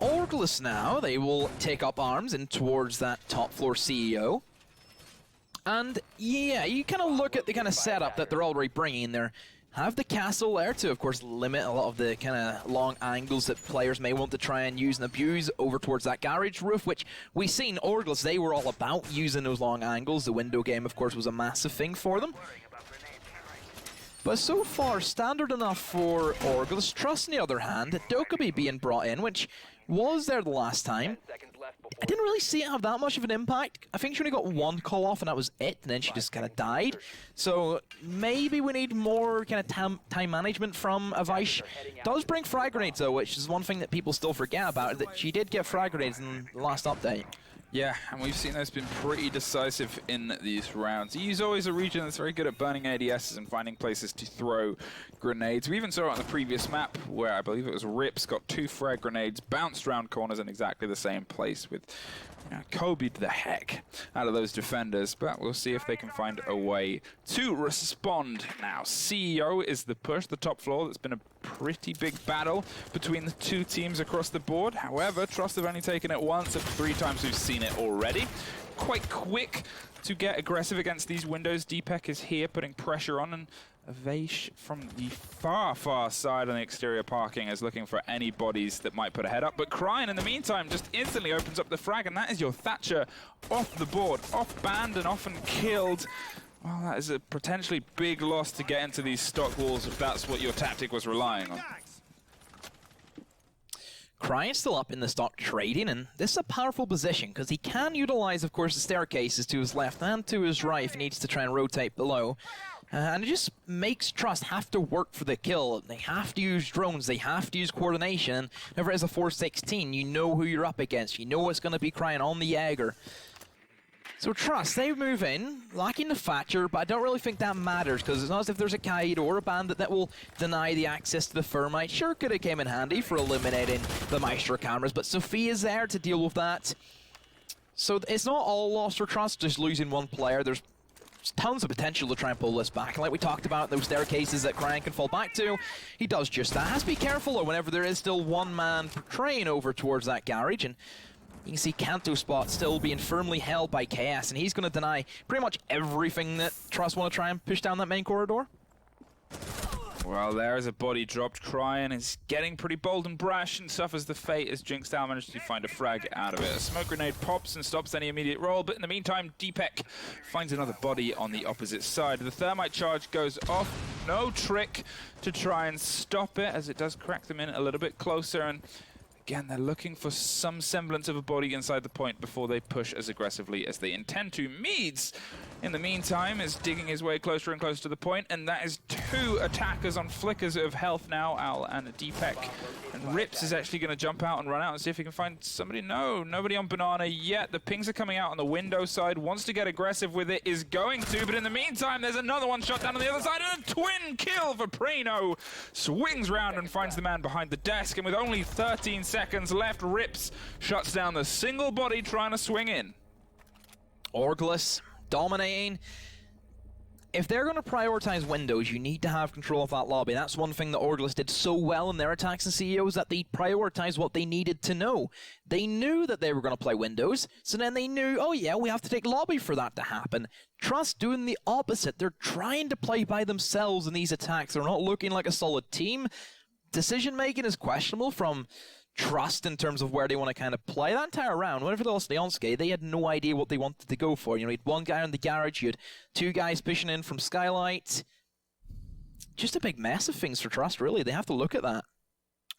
OrgLess now, they will take up arms in towards that top floor CEO. And yeah, you kind of look at the kind of setup that they're already bringing there. Have the castle there to, of course, limit a lot of the kind of long angles that players may want to try and use and abuse over towards that garage roof, which we've seen OrgLess, they were all about using those long angles. The window game, of course, was a massive thing for them. But so far, standard enough for OrgLess. Trust, on the other hand, Dokkaebi being brought in, which was there the last time. I didn't really see it have that much of an impact. I think she only got 1 call off and that was it, and then she just kind of died. So maybe we need more kind of time management from Avaish. Does bring frag grenades though, which is one thing that people still forget about, that she did get frag grenades in the last update. Yeah, and we've seen that's been pretty decisive in these rounds. He's always a region that's very good at burning ADSs and finding places to throw grenades. We even saw it on the previous map where I believe it was Rips got 2 frag grenades, bounced round corners in exactly the same place with Kobe'd the heck out of those defenders, but we'll see if they can find a way to respond now. CEO is the push, the top floor. That's been a pretty big battle between the 2 teams across the board. However, Trust have only taken it once, and 3 times we've seen it already. Quite quick to get aggressive against these windows. DPEC is here putting pressure on, and Avaish from the far side on the exterior parking is looking for any bodies that might put a head up. But Cryin, in the meantime, just instantly opens up the frag, and that is your Thatcher off the board, off banned and often killed. Well, that is a potentially big loss to get into these stock walls if that's what your tactic was relying on. Cryin still up in the stock trading, and this is a powerful position because he can utilize, of course, the staircases to his left and to his right if he needs to try and rotate below. And it just makes Trust have to work for the kill. They have to use drones, they have to use coordination. Whenever it is a 4-16, you know who you're up against. You know it's going to be Cryin on the Jaeger. So Trust, they move in, lacking the Thatcher, but I don't really think that matters, because it's not as if there's a Kaid or a Bandit that will deny the access to the Thermite. Sure, could have came in handy for eliminating the Maestro cameras, but Sophia's there to deal with that. So it's not all lost for Trust, just losing 1 player. There's tons of potential to try and pull this back. And like we talked about, those staircases that Cryin can fall back to, he does just that. Has to be careful though whenever there is still 1 man per train over towards that garage, and you can see Kanto Spot still being firmly held by KS, and he's going to deny pretty much everything that Trust want to try and push down that main corridor. Well, there is a body dropped. Cryin is getting pretty bold and brash and suffers the fate as Jinxstyle manages to find a frag out of it. A smoke grenade pops and stops any immediate roll, but in the meantime, DPEC finds another body on the opposite side. The thermite charge goes off. No trick to try and stop it, as it does crack them in a little bit closer, and again, they're looking for some semblance of a body inside the point before they push as aggressively as they intend to. Meads, in the meantime, is digging his way closer and closer to the point, and that is 2 attackers on flickers of health now, Al and DPEC. And Rips is actually going to jump out and run out and see if he can find somebody. No, nobody on Banana yet. The pings are coming out on the window side. Wants to get aggressive with it, is going to, but in the meantime, there's another one shot down on the other side, and a twin kill for Prano. Swings round and finds the man behind the desk, and with only 13 seconds left, Rips shuts down the single body trying to swing in. OrgLess dominating. If they're going to prioritize windows, you need to have control of that lobby. That's one thing that OrgLess did so well in their attacks and CEOs, that they prioritized what they needed to know. They knew that they were going to play windows, so then they knew, oh yeah, we have to take lobby for that to happen. Trust doing the opposite. They're trying to play by themselves in these attacks. They're not looking like a solid team. Decision making is questionable from Trust in terms of where they want to kind of play. That entire round, whenever they lost Leonski, they had no idea what they wanted to go for. You know, you had 1 guy in the garage, you had 2 guys pushing in from Skylight. Just a big mess of things for Trust, really. They have to look at that.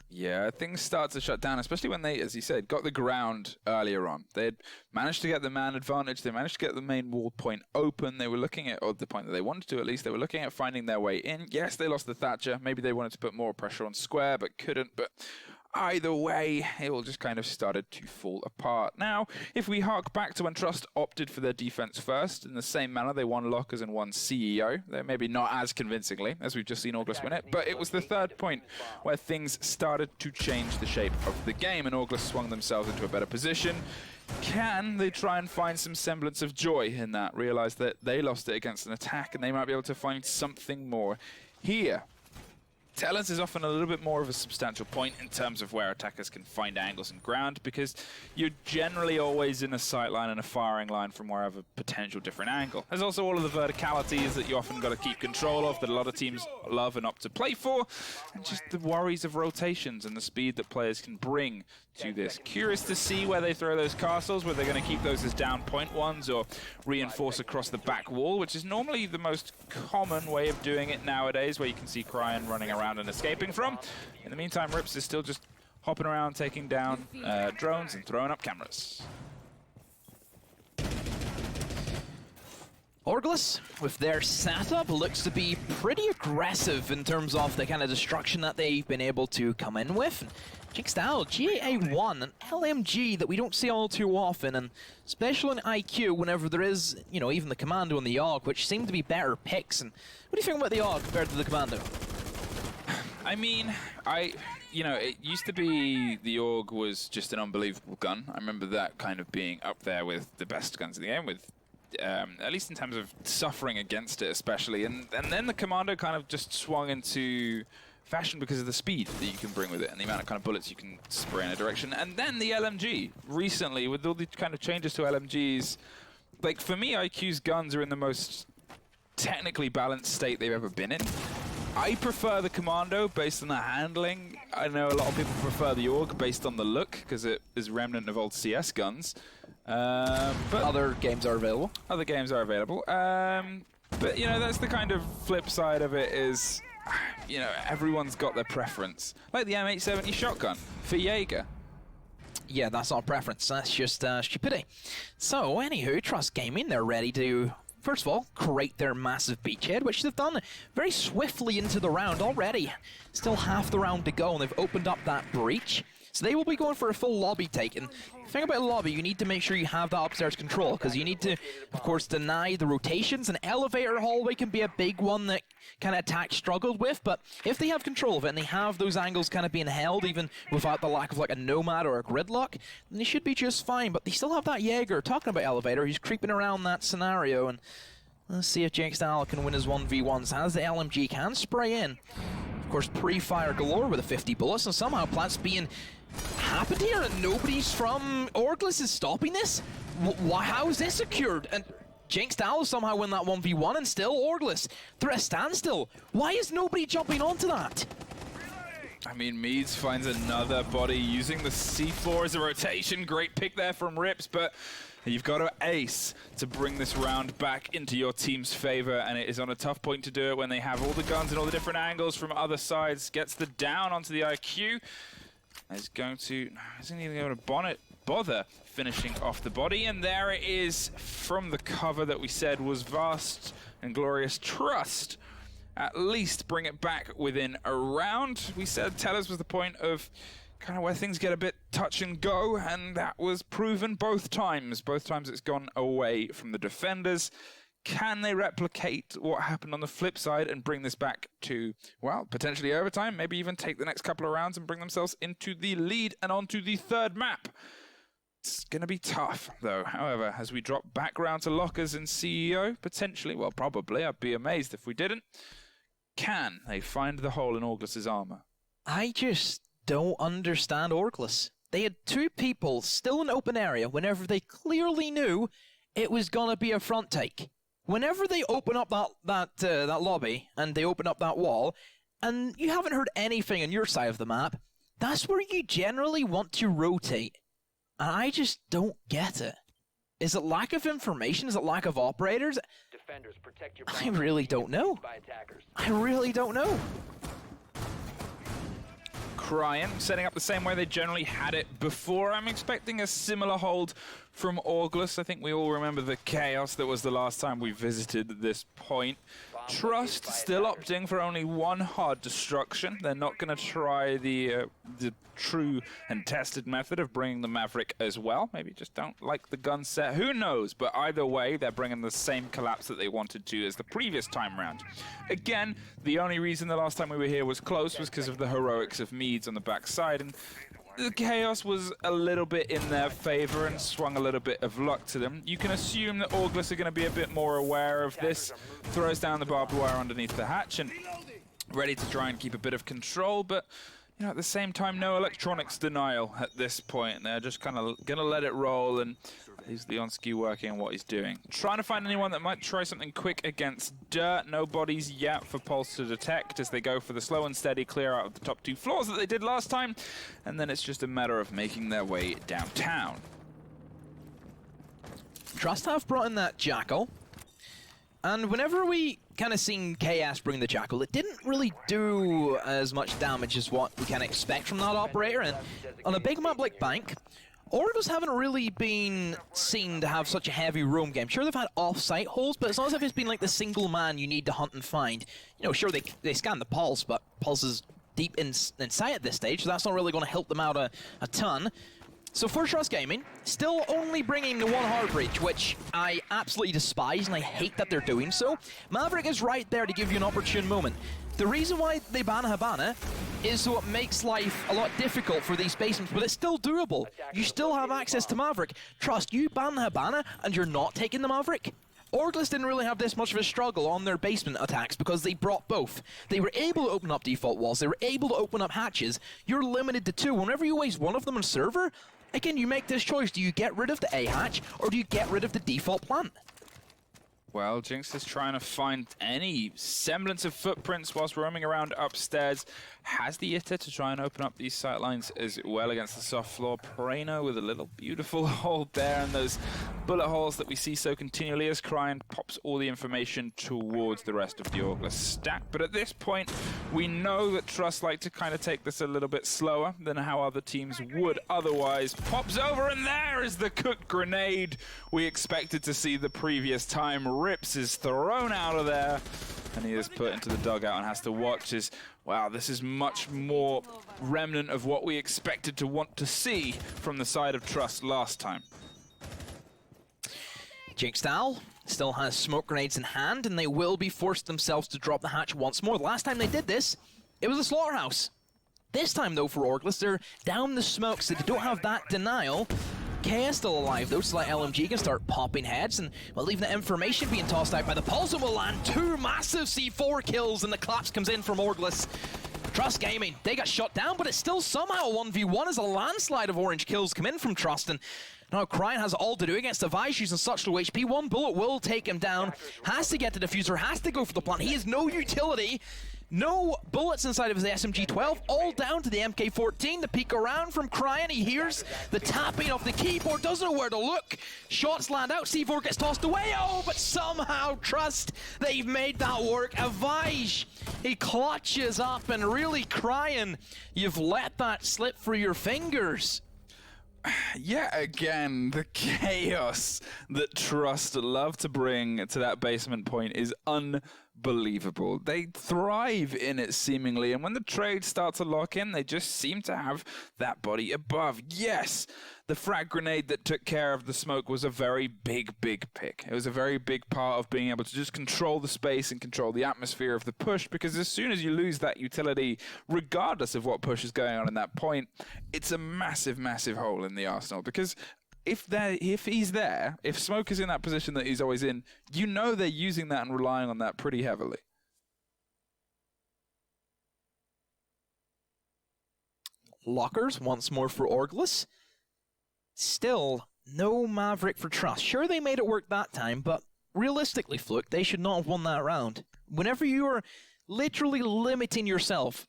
Yeah, things start to shut down, especially when they, as you said, got the ground earlier on. They had managed to get the man advantage. They managed to get the main wall point open. They were looking at, or the point that they wanted to at least, they were looking at finding their way in. Yes, they lost the Thatcher. Maybe they wanted to put more pressure on Square, but couldn't. But Either way, it all just kind of started to fall apart. Now, if we hark back to when Trust opted for their defense first, in the same manner they won Lockers and won CEO, though maybe not as convincingly as we've just seen OrgLess win it, but it was the third point where things started to change the shape of the game and OrgLess swung themselves into a better position. Can they try and find some semblance of joy in that? Realize that they lost it against an attack and they might be able to find something more here. Talents is often a little bit more of a substantial point in terms of where attackers can find angles and ground, because you're generally always in a sight line and a firing line from wherever potential different angle. There's also all of the verticalities that you often got to keep control of that a lot of teams love and opt to play for, and just the worries of rotations and the speed that players can bring to this. Curious to see where they throw those castles, whether they're going to keep those as down point ones or reinforce across the back wall, which is normally the most common way of doing it nowadays, where you can see Cryan running around and escaping from. In the meantime, Rips is still just hopping around, taking down drones and throwing up cameras. OrgLess, with their setup, looks to be pretty aggressive in terms of the kind of destruction that they've been able to come in with. Jinxstyle, GA1, an LMG that we don't see all too often, and especially in IQ, whenever there is, you know, even the Commando and the AUG, which seem to be better picks. And what do you think about the AUG compared to the Commando? I mean, it used to be the AUG was just an unbelievable gun. I remember that kind of being up there with the best guns in the game, with at least in terms of suffering against it especially. And then the Commando kind of just swung into fashion because of the speed that you can bring with it and the amount of kind of bullets you can spray in a direction. And then the LMG, recently, with all the kind of changes to LMGs, like for me, IQ's guns are in the most technically balanced state they've ever been in. I prefer the Commando based on the handling. I know a lot of people prefer the AUG based on the look because it is remnant of old CS guns. But other games are available. Other games are available. But, you know, that's the kind of flip side of it is, you know, everyone's got their preference. Like the M870 shotgun for Jaeger. Yeah, that's not a preference. That's just stupidity. So, anywho, Trust Gaming, they're ready to, first of all, create their massive beachhead, which they've done very swiftly into the round already. Still half the round to go, and they've opened up that breach. So they will be going for a full lobby take. And the thing about a lobby, you need to make sure you have that upstairs control, because you need to, of course, deny the rotations. An elevator hallway can be a big one that kind of attack struggled with, but if they have control of it and they have those angles kind of being held, even without the lack of like a nomad or a gridlock, then they should be just fine. But they still have that Jaeger, talking about elevator, he's creeping around that scenario, and let's see if Jinxstyle can win his 1v1s, as the LMG can spray in. Of course, pre-fire galore with the 50 bullets, and somehow Plant's being happened here, and nobody's from OrgLess is stopping this? How is this secured? And Jinxstyle somehow win that 1v1, and still OrgLess, they're at a standstill. Why is nobody jumping onto that? I mean, Meads finds another body using the C4 as a rotation. Great pick there from Rips, but you've got to ace to bring this round back into your team's favor, and it is on a tough point to do it when they have all the guns and all the different angles from other sides. Gets the down onto the IQ. Isn't even going to bother finishing off the body, and there it is from the cover that we said was vast and glorious. Trust at least bring it back within a round. We said Tellers was the point of kind of where things get a bit touch and go, and that was proven both times. Both times it's gone away from the defenders. Can they replicate what happened on the flip side and bring this back to, well, potentially overtime, maybe even take the next couple of rounds and bring themselves into the lead and onto the third map? It's going to be tough, though. However, as we drop back round to Lockers and CEO, potentially, well, probably, I'd be amazed if we didn't. Can they find the hole in OrgLess's armor? I just don't understand OrgLess. They had two people still in open area whenever they clearly knew it was going to be a front take. Whenever they open up that lobby and they open up that wall, and you haven't heard anything on your side of the map, that's where you generally want to rotate. And I just don't get it. Is it lack of information? Is it lack of operators? Defenders, protect your I really don't know. by attackers. I really don't know. Cryan setting up the same way they generally had it before. I'm expecting a similar hold from OrgLess. I think we all remember the chaos that was the last time we visited this point. Trust still opting for only one hard destruction. They're not going to try the true and tested method of bringing the Maverick as well. Maybe just don't like the gun set. Who knows? But either way, they're bringing the same collapse that they wanted to as the previous time round. Again, the only reason the last time we were here was close was because of the heroics of Meads on the backside, and the chaos was a little bit in their favor and swung a little bit of luck to them. You can assume that OrgLess are going to be a bit more aware of this, throws down the barbed wire underneath the hatch and ready to try and keep a bit of control, but you know, at the same time, no electronics denial at this point. They're just kind of going to let it roll, and he's the on-ski working on what he's doing. Trying to find anyone that might try something quick against Dirt. No bodies yet for Pulse to detect as they go for the slow and steady clear out of the top 2 floors that they did last time. And then it's just a matter of making their way downtown. Trust have brought in that Jackal. And whenever we kind of seen KS bring the Jackal, it didn't really do as much damage as what we can expect from that operator. And on a big map like Bank, OrgLess haven't really been seen to have such a heavy roam game. Sure, they've had off-site holes, but it's not as if it's been like the single man you need to hunt and find. You know, sure, they scan the Pulse, but Pulse is deep in sight at this stage, so that's not really going to help them out a ton. So for Trust Gaming, still only bringing the one hard breach, which I absolutely despise, and I hate that they're doing so. Maverick is right there to give you an opportune moment. The reason why they ban Habana is so it makes life a lot difficult for these basements, but it's still doable. You still have access to Maverick. Trust, you ban Habana, and you're not taking the Maverick. OrgLess didn't really have this much of a struggle on their basement attacks because they brought both. They were able to open up default walls, they were able to open up hatches. You're limited to 2. Whenever you waste one of them on server, again, you make this choice. Do you get rid of the A hatch, or do you get rid of the default plant? Well, Jinx is trying to find any semblance of footprints whilst roaming around upstairs. Has the Itter to try and open up these sightlines as well against the soft floor. Prano with a little beautiful hole there, and those bullet holes that we see so continually as Cryan pops all the information towards the rest of the OrgLess stack. But at this point, we know that Trust like to kind of take this a little bit slower than how other teams would otherwise. Pops over, and there is the cooked grenade we expected to see the previous time. Rips is thrown out of there, and he is put into the dugout and has to watch as, wow, this is much more remnant of what we expected to want to see from the side of Trust last time. Jinx still has smoke grenades in hand, and they will be forced themselves to drop the hatch once more. The last time they did this, it was a slaughterhouse. This time, though, for OrgLess, they're down the smoke, so they don't have that denial. KS still alive, though, so like LMG can start popping heads, and well, even the information being tossed out by the Pulse will land 2 massive C4 kills, and the collapse comes in from OrgLess. Trust Gaming, they got shot down, but it's still somehow a 1v1 as a landslide of orange kills come in from Trust, and now Cryan has all to do against Device using such low HP. 1 bullet will take him down, has to get the diffuser, has to go for the plant. He has no utility. No bullets inside of his SMG-12, all down to the MK-14. The peek around from Cryan, he hears the tapping of the keyboard, doesn't know where to look. Shots land out, C4 gets tossed away, oh, but somehow Trust, they've made that work. Avij, he clutches up, and really Cryan, you've let that slip through your fingers. Yeah, again, the chaos that Trust love to bring to that basement point is unbelievable. They thrive in it, seemingly, and when the trades start to lock in, they just seem to have that body above. Yes, the frag grenade that took care of the smoke was a very big pick. It was a very big part of being able to just control the space and control the atmosphere of the push, because as soon as you lose that utility, regardless of what push is going on in that point, it's a massive hole in the arsenal, because if he's there, if Smoke is in that position that he's always in, you know they're using that and relying on that pretty heavily. Lockers once more for OrgLess. Still, no Maverick for Trust. Sure, they made it work that time, but realistically, Fluke, they should not have won that round. Whenever you are literally limiting yourself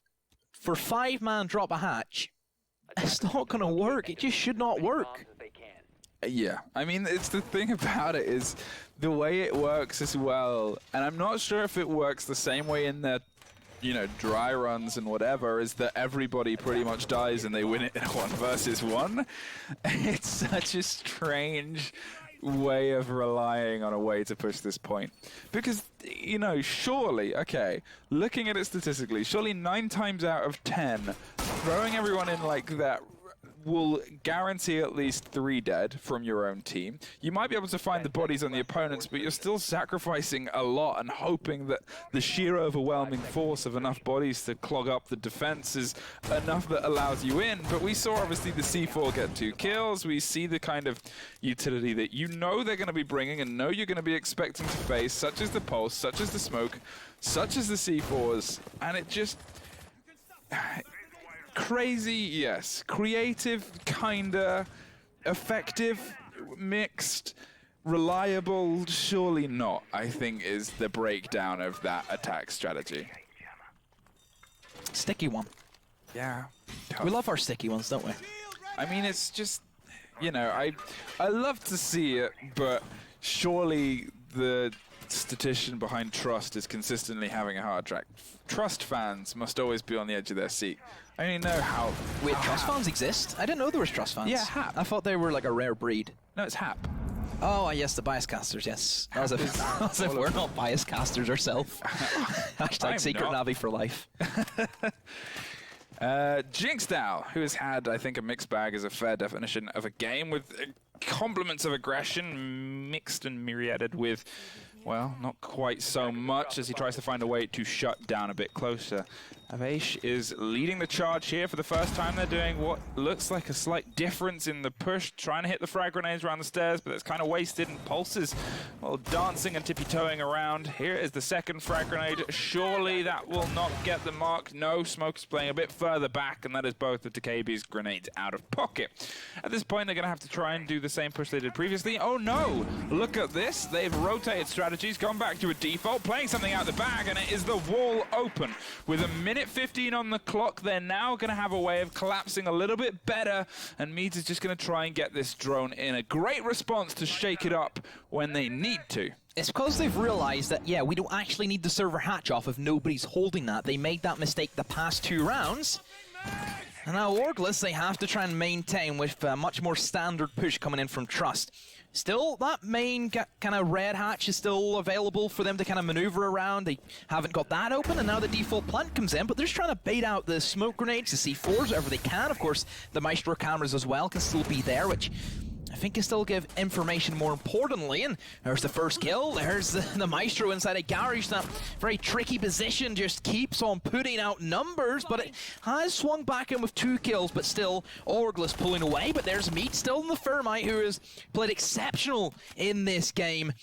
for 5-man drop a hatch, it's not going to work. It just should not work. Yeah, I mean, it's the thing about it is the way it works as well, and I'm not sure if it works the same way in the, you know, dry runs and whatever, is that everybody pretty much dies and they win it in a 1 versus 1. It's such a strange way of relying on a way to push this point. Because, you know, surely, okay, looking at it statistically, surely 9 times out of 10, throwing everyone in like that will guarantee at least 3 dead from your own team. You might be able to find the bodies on the opponents, but you're still sacrificing a lot and hoping that the sheer overwhelming force of enough bodies to clog up the defense is enough that allows you in. But we saw obviously the C4 get 2 kills. We see the kind of utility that you know they're going to be bringing and know you're going to be expecting to face, such as the pulse, such as the smoke, such as the C4s, and it just... Crazy, yes. Creative, kinda. Effective, mixed. Reliable, surely not, I think, is the breakdown of that attack strategy. Sticky one. Yeah. We love our sticky ones, don't we? I mean, it's just, you know, I love to see it, but surely the statistician behind Trust is consistently having a heart attack. Trust fans must always be on the edge of their seat. I don't even know how... Wait, Trust fans exist? I didn't know there was Trust fans. Yeah, Hap. I thought they were like a rare breed. No, it's Hap. Oh, yes, the bias casters, yes. As if we're not bias casters ourselves. Hashtag Secret Navi for life. Jinxdow, who has had, I think, a mixed bag is a fair definition of a game with complements of aggression mixed and myriaded with, well, not quite so much as he tries to find a way to shut down a bit closer. Avesh is leading the charge here for the first time. They're doing what looks like a slight difference in the push, trying to hit the frag grenades around the stairs, but it's kind of wasted, and Pulses, well, dancing and tippy-toeing around. Here is the second frag grenade. Surely that will not get the mark. No, Smoke is playing a bit further back, and that is both of Takebi's grenades out of pocket. At this point, they're going to have to try and do the same push they did previously. Oh no! Look at this. They've rotated strategies, gone back to a default, playing something out the bag, and it is the wall open. With a minute 15 on the clock, they're now going to have a way of collapsing a little bit better, and Meads is just going to try and get this drone in. A great response to shake it up when they need to. It's because they've realized that, yeah, we don't actually need the server hatch off if nobody's holding that. They made that mistake the past 2 rounds. And now OrgLess, they have to try and maintain with a much more standard push coming in from Trust. Still, that main kind of red hatch is still available for them to kind of maneuver around. They haven't got that open, and now the default plant comes in, but they're just trying to bait out the smoke grenades, the C4s, wherever they can. Of course, the Maestro cameras as well can still be there, which I think can still give information more importantly. And there's the first kill. There's the Maestro inside a garage. That very tricky position just keeps on putting out numbers, but it has swung back in with 2 kills, but still OrgLess pulling away. But there's Meat still in the Thermite, who has played exceptional in this game.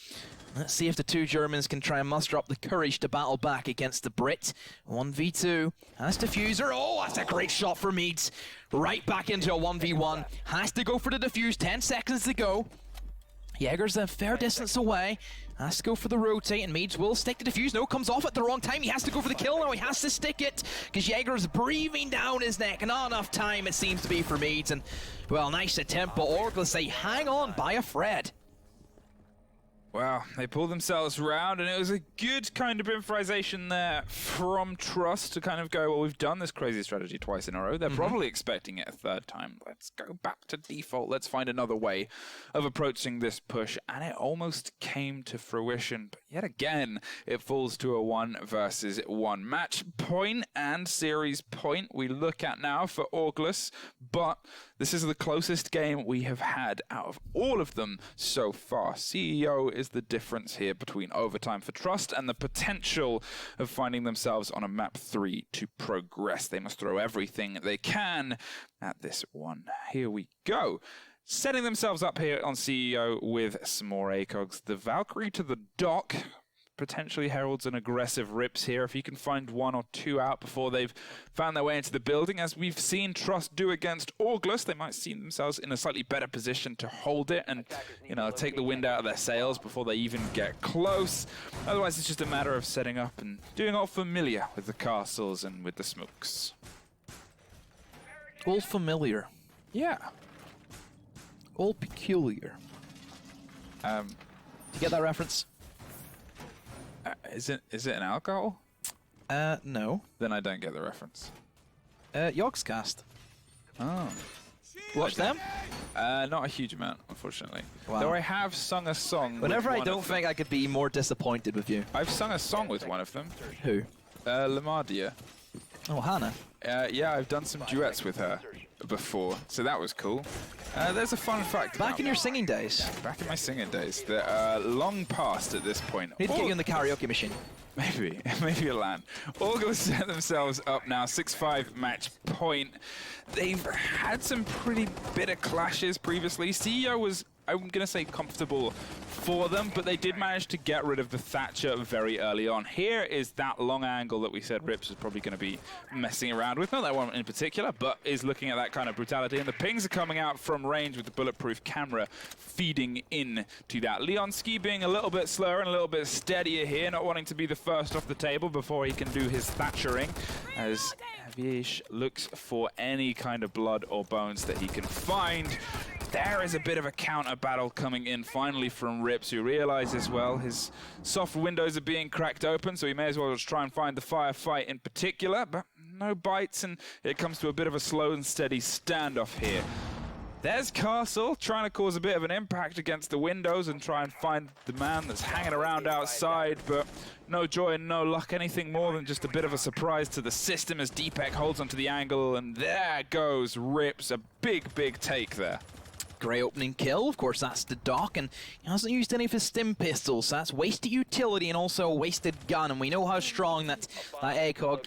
Let's see if the 2 Germans can try and muster up the courage to battle back against the Brit. 1v2. Has Diffuser. Oh, that's a great shot for Meads. Right back into a 1v1. Has to go for the defuse. 10 seconds to go. Jaeger's a fair distance away. Has to go for the rotate, and Meads will stick the defuse. No, comes off at the wrong time. He has to go for the kill now. He has to stick it because Jaeger's breathing down his neck. Not enough time, it seems to be, for Meads. And, well, nice attempt, but OrgLess, they hang on by a thread. Well, they pulled themselves round, and it was a good kind of improvisation there from Trust to kind of go, well, we've done this crazy strategy twice in a row. They're probably expecting it a 3rd time. Let's go back to default. Let's find another way of approaching this push. And it almost came to fruition. But yet again, it falls to a 1 versus 1 match point and series point we look at now for OrgLess. But this is the closest game we have had out of all of them so far. CEO is the difference here between overtime for Trust and the potential of finding themselves on a map 3 to progress. They must throw everything they can at this one. Here we go. Setting themselves up here on CEO with some more ACOGs. The Valkyrie to the dock potentially heralds an aggressive rips here. If you can find 1 or 2 out before they've found their way into the building, as we've seen Trust do against OrgLess, they might see themselves in a slightly better position to hold it and, you know, take the wind out of their sails before they even get close. Otherwise, it's just a matter of setting up and doing all familiar with the castles and with the smokes. All familiar. Yeah. All peculiar. Do you get that reference? Is it an alcohol? No. Then I don't get the reference. Yogscast. Oh. Watch them? Not a huge amount, unfortunately. Wow. Though I have sung a song. Whenever with I one don't of them. think I could be more disappointed with you. I've sung a song with one of them. Who? Lamardia. Oh, Hannah. Yeah, I've done some duets with her before, so that was cool. There's a fun fact. Back in your singing days. Back in my singing days, that are long past at this point. Need to get you in the karaoke machine. Maybe a land. OrgLess set themselves up now, 6-5 match point. They've had some pretty bitter clashes previously. CEO was, I'm going to say, comfortable for them, but they did manage to get rid of the Thatcher very early on. Here is that long angle that we said Rips is probably going to be messing around with. Not that one in particular, but is looking at that kind of brutality. And the pings are coming out from range with the bulletproof camera feeding in to that. Leonski being a little bit slower and a little bit steadier here, not wanting to be the first off the table before he can do his Thatchering, as Avish looks for any kind of blood or bones that he can find. There is a bit of a counter battle coming in finally from Rips, who realizes, well, his soft windows are being cracked open, so he may as well just try and find the firefight in particular, but no bites, and it comes to a bit of a slow and steady standoff here. There's Castle trying to cause a bit of an impact against the windows and try and find the man that's hanging around outside, but no joy and no luck, anything more than just a bit of a surprise to the system as Deepek holds onto the angle, and there goes Rips, a big take there. Great opening kill, of course that's the Doc, and he hasn't used any of his stim pistols, so that's wasted utility and also a wasted gun, and we know how strong that ACOG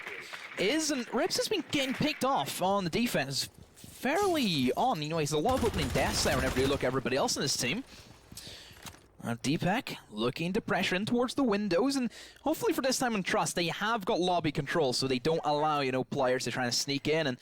is, and Rips has been getting picked off on the defense fairly on. You know, he's a lot of opening deaths there whenever you look at everybody else in his team. Deepek looking to pressure in towards the windows, and hopefully for this time in Trust, they have got lobby control, so they don't allow, you know, players to try to sneak in. And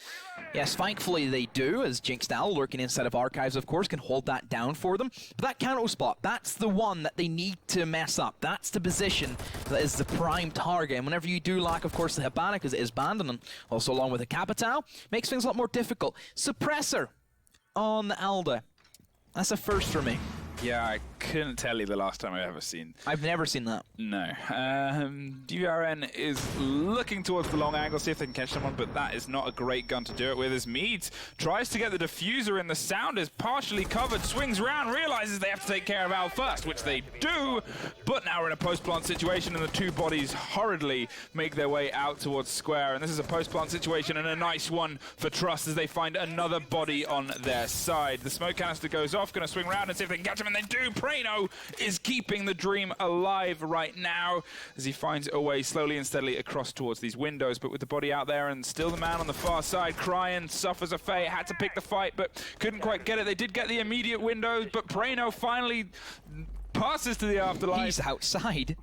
yes, thankfully they do, as Jinxed Owl lurking inside of Archives, of course, can hold that down for them. But that counter spot, that's the one that they need to mess up. That's the position that is the prime target. And whenever you do lack, of course, the Hibana, because it is banned, and also along with the Capital, makes things a lot more difficult. Suppressor on the Alda. That's a first for me. Yeah, I couldn't tell you the last time I've ever seen. I've never seen that. No. DVRN is looking towards the long angle, see if they can catch someone, but that is not a great gun to do it with, as Meads tries to get the diffuser in. The sound is partially covered, swings around, realizes they have to take care of Al first, which they do, but now we're in a post-plant situation, and the two bodies horridly make their way out towards Square, and this is a post-plant situation and a nice one for Trust as they find another body on their side. The smoke canister goes off, going to swing around and see if they can catch him, and they do. Prano is keeping the dream alive right now as he finds a way slowly and steadily across towards these windows, but with the body out there and still the man on the far side crying, suffers a fate, had to pick the fight but couldn't quite get it. They did get the immediate windows, but Prano finally passes to the afterlife. He's outside.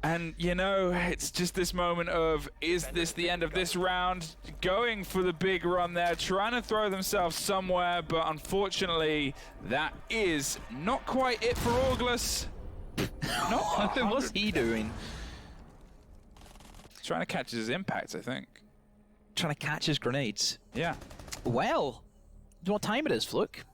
And, you know, it's just this moment of, is this the end of this round? Going for the big run there, trying to throw themselves somewhere, but unfortunately, that is not quite it for OrgLess. What was he doing? Trying to catch his impact, I think. Trying to catch his grenades. Yeah. Well, do you know what time it is, Fluke?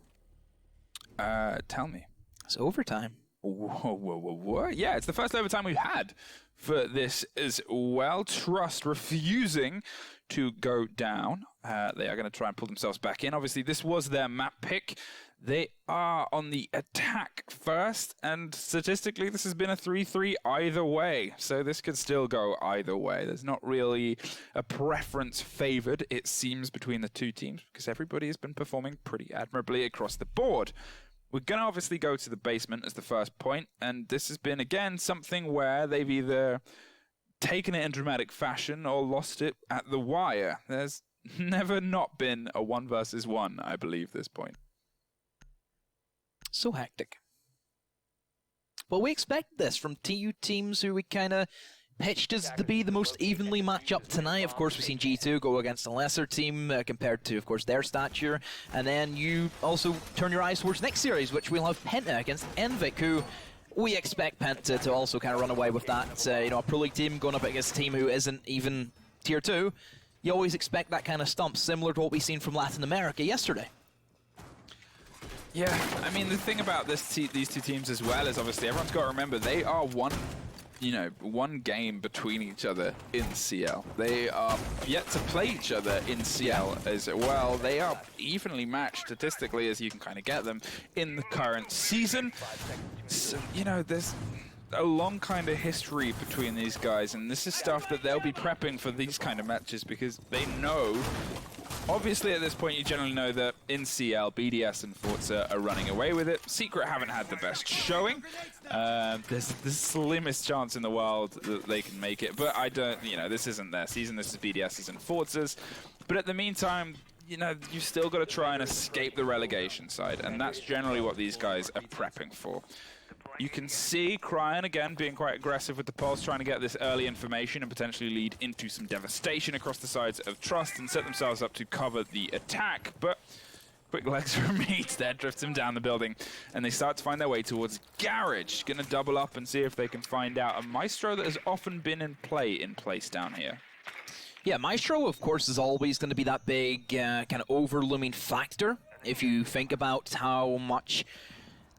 Tell me. It's overtime. Whoa. Yeah, it's the first overtime we've had for this as well. Trust refusing to go down. They are going to try and pull themselves back in. Obviously, this was their map pick. They are on the attack first, and statistically, this has been a 3-3 either way. So this could still go either way. There's not really a preference favored, it seems, between the two teams, because everybody has been performing pretty admirably across the board. We're going to obviously go to the basement as the first point, and this has been, again, something where they've either taken it in dramatic fashion or lost it at the wire. There's never not been a 1 versus 1, I believe, this point. So hectic. Well, we expect this from TU teams who we kind of pitched as to be the most evenly matched up tonight. Of course, we've seen G2 go against a lesser team compared to, of course, their stature. And then you also turn your eyes towards next series, which we'll have Penta against Envik, who we expect Penta to also kind of run away with that. You know, a Pro League team going up against a team who isn't even Tier 2. You always expect that kind of stump, similar to what we've seen from Latin America yesterday. Yeah, I mean, the thing about these two teams as well is obviously everyone's got to remember they are one you know, one game between each other in CL. They are yet to play each other in CL as well. They are evenly matched statistically as you can kind of get them in the current season. So, you know, there's a long kind of history between these guys, and this is stuff that they'll be prepping for these kind of matches because they know. Obviously, at this point, you generally know that in CL, BDS and Forza are running away with it. Secret haven't had the best showing. There's the slimmest chance in the world that they can make it, but I don't, you know, this isn't their season. This is BDS's and Forza's. But at the meantime, you know, you still got to try and escape the relegation side, and that's generally what these guys are prepping for. You can see Cryan again being quite aggressive with the pulse, trying to get this early information and potentially lead into some devastation across the sides of Trust and set themselves up to cover the attack. But quick legs from Meads there drifts him down the building, and they start to find their way towards Garage. Gonna double up and see if they can find out a Maestro that has often been in place down here. Yeah, Maestro, of course, is always going to be that big kind of overlooming factor. If you think about how much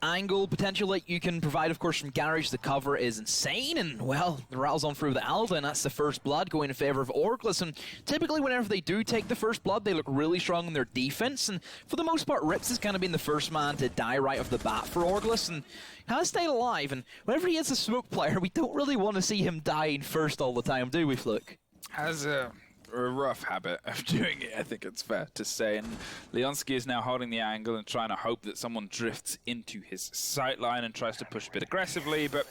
angle potential that you can provide, of course, from Garage, the cover is insane, and well, the rattles on through the Alda, and that's the first blood going in favor of OrgLess. And typically whenever they do take the first blood, they look really strong in their defense, and for the most part, Rips has kind of been the first man to die right off the bat for OrgLess, and has stayed alive. And whenever he is a smoke player, we don't really want to see him dying first all the time, do we, Fluke? Has a rough habit of doing it, I think it's fair to say. And Leonski is now holding the angle and trying to hope that someone drifts into his sight line and tries to push a bit aggressively, but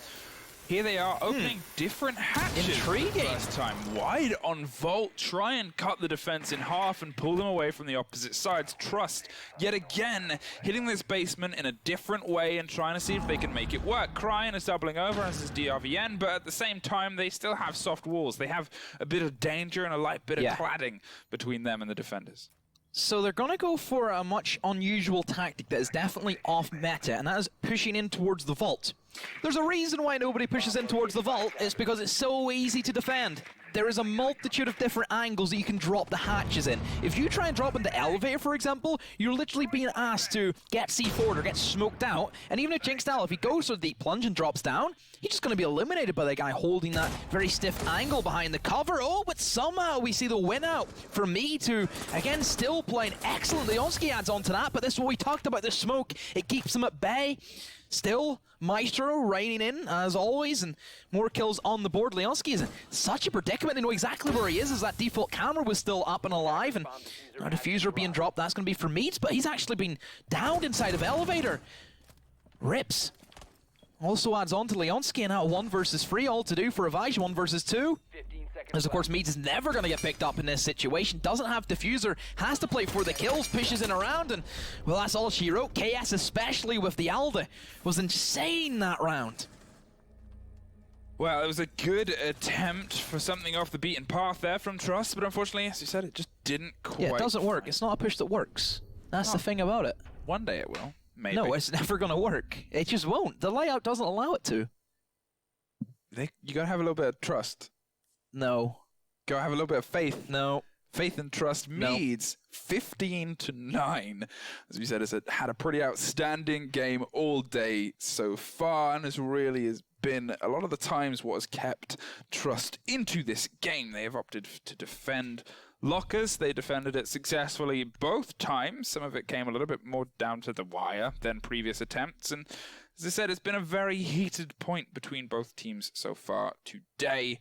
here they are opening different hatches. Intriguing. First time wide on Volt, try and cut the defense in half and pull them away from the opposite sides. Trust, yet again, hitting this basement in a different way and trying to see if they can make it work. Cryan is doubling over as is DRVN, but at the same time, they still have soft walls. They have a bit of danger and a light bit of cladding between them and the defenders. So they're going to go for a much unusual tactic that is definitely off meta, and that is pushing in towards the vault. There's a reason why nobody pushes in towards the vault. It's because it's so easy to defend. There is a multitude of different angles that you can drop the hatches in. If you try and drop in the elevator, for example, you're literally being asked to get C4'd or get smoked out. And even if Jinxstyle, if he goes for the deep plunge and drops down, he's just going to be eliminated by the guy holding that very stiff angle behind the cover. Oh, but somehow we see the win out for Me2. Again, still playing excellent. Leonski adds on to that, but this is what we talked about, the smoke. It keeps him at bay. Still, Maestro reining in, as always, and more kills on the board. Leonski is in such a predicament. They know exactly where he is, as that default camera was still up and alive, and a diffuser being dropped, that's going to be for Meads, but he's actually been downed inside of elevator. Rips also adds on to Leonski, and now 1 versus 3, all to do for Ravage, 1 versus 2. As of course, Meads is never going to get picked up in this situation, doesn't have diffuser, has to play for the kills, pushes in around, and well, that's all she wrote. KS, especially with the Alda, was insane that round. Well, it was a good attempt for something off the beaten path there from Trust, but unfortunately, as you said, it just didn't quite. Yeah, it doesn't work. It's not a push that works. That's the thing about it. One day it will, maybe. No, it's never going to work. It just won't. The layout doesn't allow it to. You gotta have a little bit of trust. No. Gotta have a little bit of faith. No. Faith and trust. Meads 15-9. As we said, had a pretty outstanding game all day so far, and has been a lot of the times what has kept Trust into this game. They have opted to defend lockers. They defended it successfully both times. Some of it came a little bit more down to the wire than previous attempts, and as I said, it's been a very heated point between both teams so far today.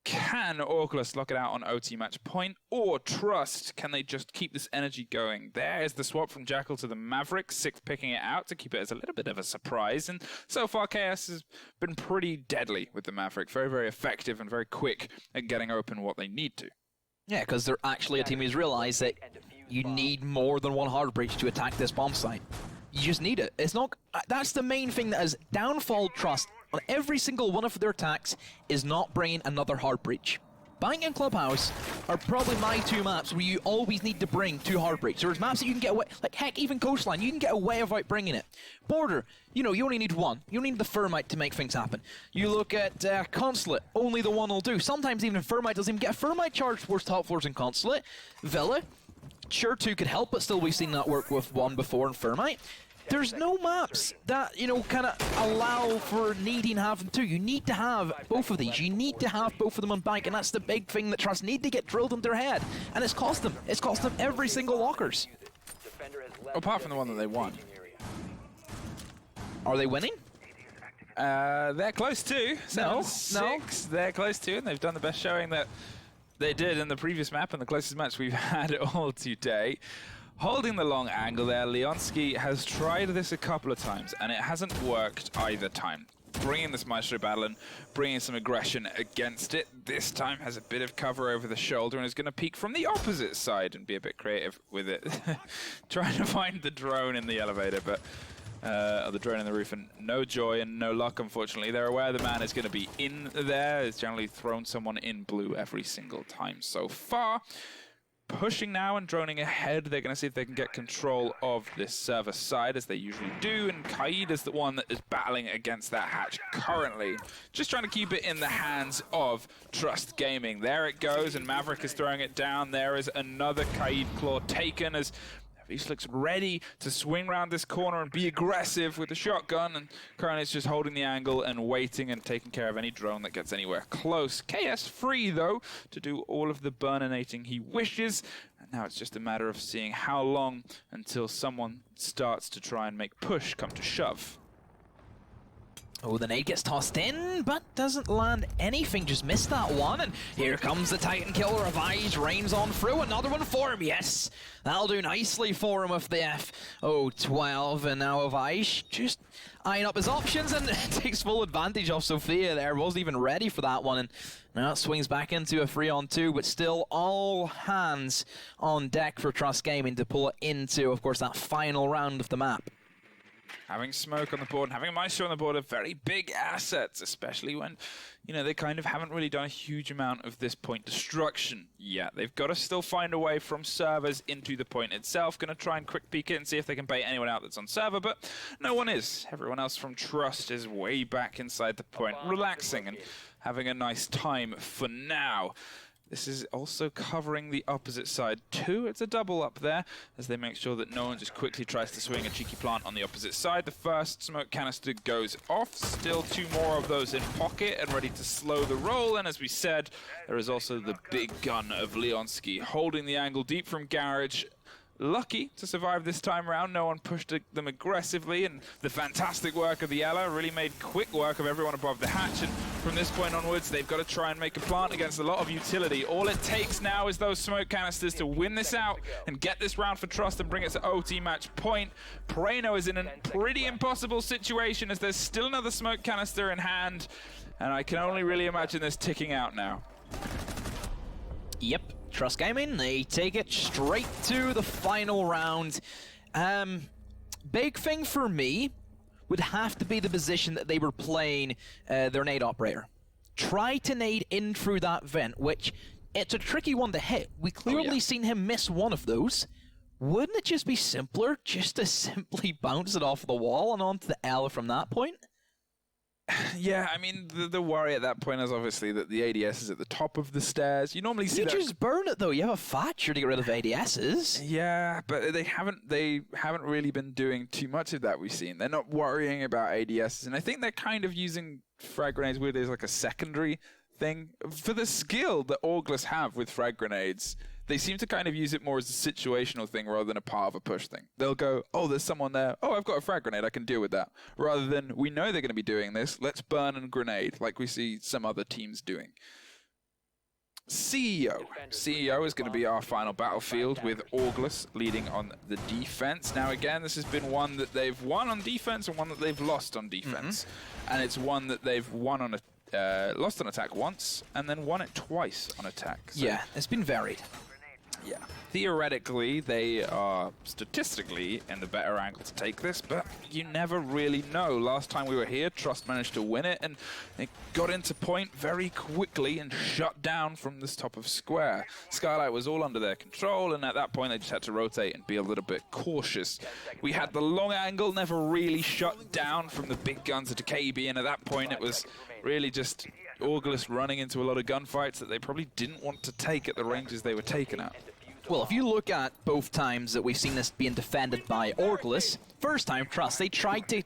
Can OrgLess lock it out on OT match point, or Trust, can they just keep this energy going? There's the swap from Jackal to the Maverick, 6th picking it out to keep it as a little bit of a surprise, and so far KS has been pretty deadly with the Maverick, very, very effective and very quick at getting open what they need to. Yeah, because they're actually a team who's realized that you need more than one hard breach to attack this bomb site. You just need it. It's not. That's the main thing that has downfalled Trust on every single one of their attacks, is not bringing another hard breach. Bank and Clubhouse are probably my 2 maps where you always need to bring 2 hard breaks. There's maps that you can get away, like heck, even Coastline, you can get away without bringing it. Border, you only need 1. You need the Thermite to make things happen. You look at Consulate, only the 1 will do. Sometimes even Thermite doesn't even get a Thermite charge towards top floors in Consulate. Villa, sure 2 could help, but still we've seen that work with 1 before in Thermite. there's no maps that, you know, kind of allow for needing having two. You need to have both of these. You need to have both of them on bank, and that's the big thing that Trust need to get drilled into their head. And it's cost them. It's cost them every single lockers. Apart from the one that they won. Are they winning? They're close to. No. 7-6. They're close to, and they've done the best showing that they did in the previous map and the closest match we've had all today. Holding the long angle there, Leonski has tried this a couple of times, and it hasn't worked either time. Bringing this Maestro battle and bringing some aggression against it. This time has a bit of cover over the shoulder and is going to peek from the opposite side and be a bit creative with it. Trying to find the drone in the elevator, but the drone in the roof, and no joy and no luck, unfortunately. They're aware the man is going to be in there. It's generally thrown someone in blue every single time so far. Pushing now and droning ahead. They're going to see if they can get control of this server side, as they usually do, and Kaid is the one that is battling against that hatch currently. Just trying to keep it in the hands of Trust Gaming. There it goes, and Maverick is throwing it down. There is another Kaid claw taken, as Avish looks ready to swing around this corner and be aggressive with the shotgun, and currently it's just holding the angle and waiting and taking care of any drone that gets anywhere close. KS free, though, to do all of the burninating he wishes, and now it's just a matter of seeing how long until someone starts to try and make push come to shove. Oh, the nade gets tossed in, but doesn't land anything, just missed that one, and here comes the Titan kill. Ravage rains on through, another one for him, yes! That'll do nicely for him with the F-12, and now Ravage just eyeing up his options and takes full advantage of Sophia there. Wasn't even ready for that one, and now it swings back into a 3-on-2, but still all hands on deck for Trust Gaming to pull it into, of course, that final round of the map. Having smoke on the board and having Maestro on the board are very big assets, especially when, you know, they kind of haven't really done a huge amount of this point destruction yet. They've got to still find a way from servers into the point itself. Going to try and quick peek it and see if they can bait anyone out that's on server, but no one is. Everyone else from Trust is way back inside the point, relaxing and having a nice time for now. This is also covering the opposite side too. It's a double up there as they make sure that no one just quickly tries to swing a cheeky plant on the opposite side. The first smoke canister goes off. Still two more of those in pocket and ready to slow the roll. And as we said, there is also the big gun of Leonski holding the angle deep from garage. Lucky to survive this time around. No one pushed them aggressively, and the fantastic work of the Ella really made quick work of everyone above the hatch, and from this point onwards they've got to try and make a plant against a lot of utility. All it takes now is those smoke canisters to win this out and get this round for Trust and bring it to OT match point. Prano is in a pretty impossible situation as there's still another smoke canister in hand, and I can only really imagine this ticking out now. Yep. Trust Gaming, they take it straight to the final round. Big thing for me would have to be the position that they were playing their nade operator. Try to nade in through that vent, which it's a tricky one to hit. We clearly seen him miss one of those. Wouldn't it just be simpler just to simply bounce it off the wall and onto the L from that point? Yeah, I mean, the worry at that point is obviously that the ADS is at the top of the stairs. You normally see that. You just burn it, though. You have a Thatcher to get rid of ADSs. Yeah, but they haven't really been doing too much of that, we've seen. They're not worrying about ADSs, and I think they're kind of using frag grenades weirdly as like a secondary thing. For the skill that OrgLess have with frag grenades, they seem to kind of use it more as a situational thing rather than a part of a push thing. They'll go, oh, there's someone there. Oh, I've got a frag grenade. I can deal with that. Rather than, we know they're going to be doing this. Let's burn and grenade like we see some other teams doing. CEO. CEO is going to be our final battlefield with OrgLess leading on the defense. Now, again, this has been one that they've won on defense and one that they've lost on defense. And it's one that they've won on lost on attack once and then won it twice on attack. So yeah, it's been varied. yeah. Theoretically, they are statistically in the better angle to take this, but you never really know. Last time we were here, Trust managed to win it, and they got into point very quickly and shut down from this top of square. Skylight was all under their control, and at that point, they just had to rotate and be a little bit cautious. We had the long angle, never really shut down from the big guns at KB, and at that point, it was really just OrgLess running into a lot of gunfights that they probably didn't want to take at the ranges they were taken at. Well, if you look at both times that we've seen this being defended by OrgLess, first time, Trust, they tried to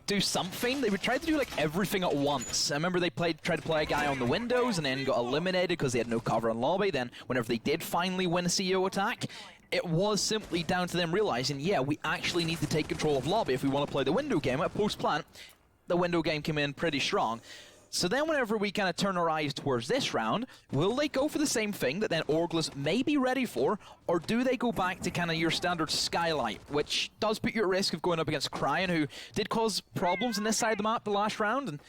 do something. They would try to do like everything at once. I remember they tried to play a guy on the windows and then got eliminated because they had no cover in lobby. Then whenever they did finally win a CEO attack, it was simply down to them realizing, yeah, we actually need to take control of lobby if we want to play the window game. At post-plant, the window game came in pretty strong. So then whenever we kind of turn our eyes towards this round, will they go for the same thing that then OrgLess may be ready for, or do they go back to kind of your standard Skylight, which does put you at risk of going up against Cryan, who did cause problems on this side of the map the last round, and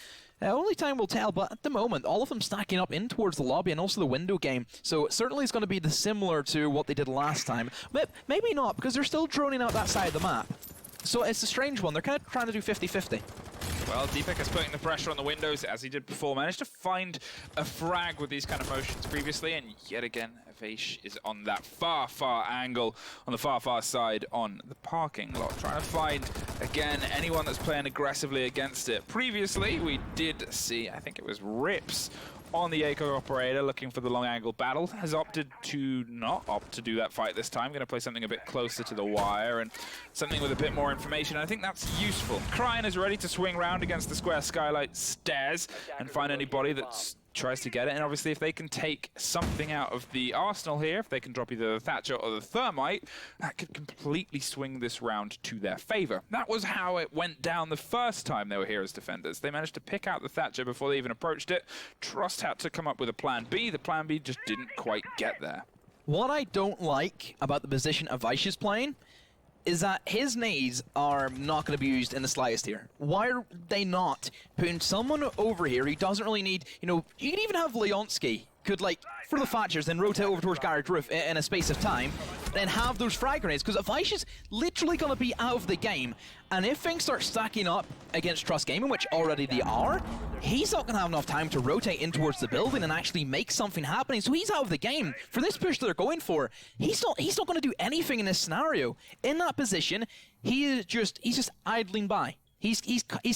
only time will tell, but at the moment, all of them stacking up in towards the lobby and also the window game. So certainly it's going to be similar to what they did last time. But maybe not, because they're still droning out that side of the map. So it's a strange one. They're kind of trying to do 50-50. Well, Deepak is putting the pressure on the windows as he did before. Managed to find a frag with these kind of motions previously, and yet again, Avesh is on that far, far angle, on the far, far side on the parking lot. Trying to find, again, anyone that's playing aggressively against it. Previously, we did see, I think it was Rips, on the Echo operator looking for the long angle battle, has opted to not opt to do that fight this time. Going to play something a bit closer to the wire and something with a bit more information. I think that's useful. Cryan is ready to swing round against the square Skylight stairs and find anybody that tries to get it. And obviously if they can take something out of the arsenal here, if they can drop either the Thatcher or the Thermite, that could completely swing this round to their favor. That was how it went down the first time they were here as defenders. They managed to pick out the Thatcher before they even approached it. Trust had to come up with a plan B. The plan B just didn't quite get there. What I don't like about the position Avesh is playing is that his nades are not going to be used in the slightest here. Why are they not putting someone over here who doesn't really need, you know, you can even have Leonsky could, like, for the Thatchers, then rotate over towards Garage Roof in a space of time, then have those frag grenades, because Avesh is literally going to be out of the game, and if things start stacking up against Trust Gaming, which already they are, he's not going to have enough time to rotate in towards the building and actually make something happening, so he's out of the game. For this push they're going for, he's not going to do anything in this scenario. In that position, he's just idling by. He's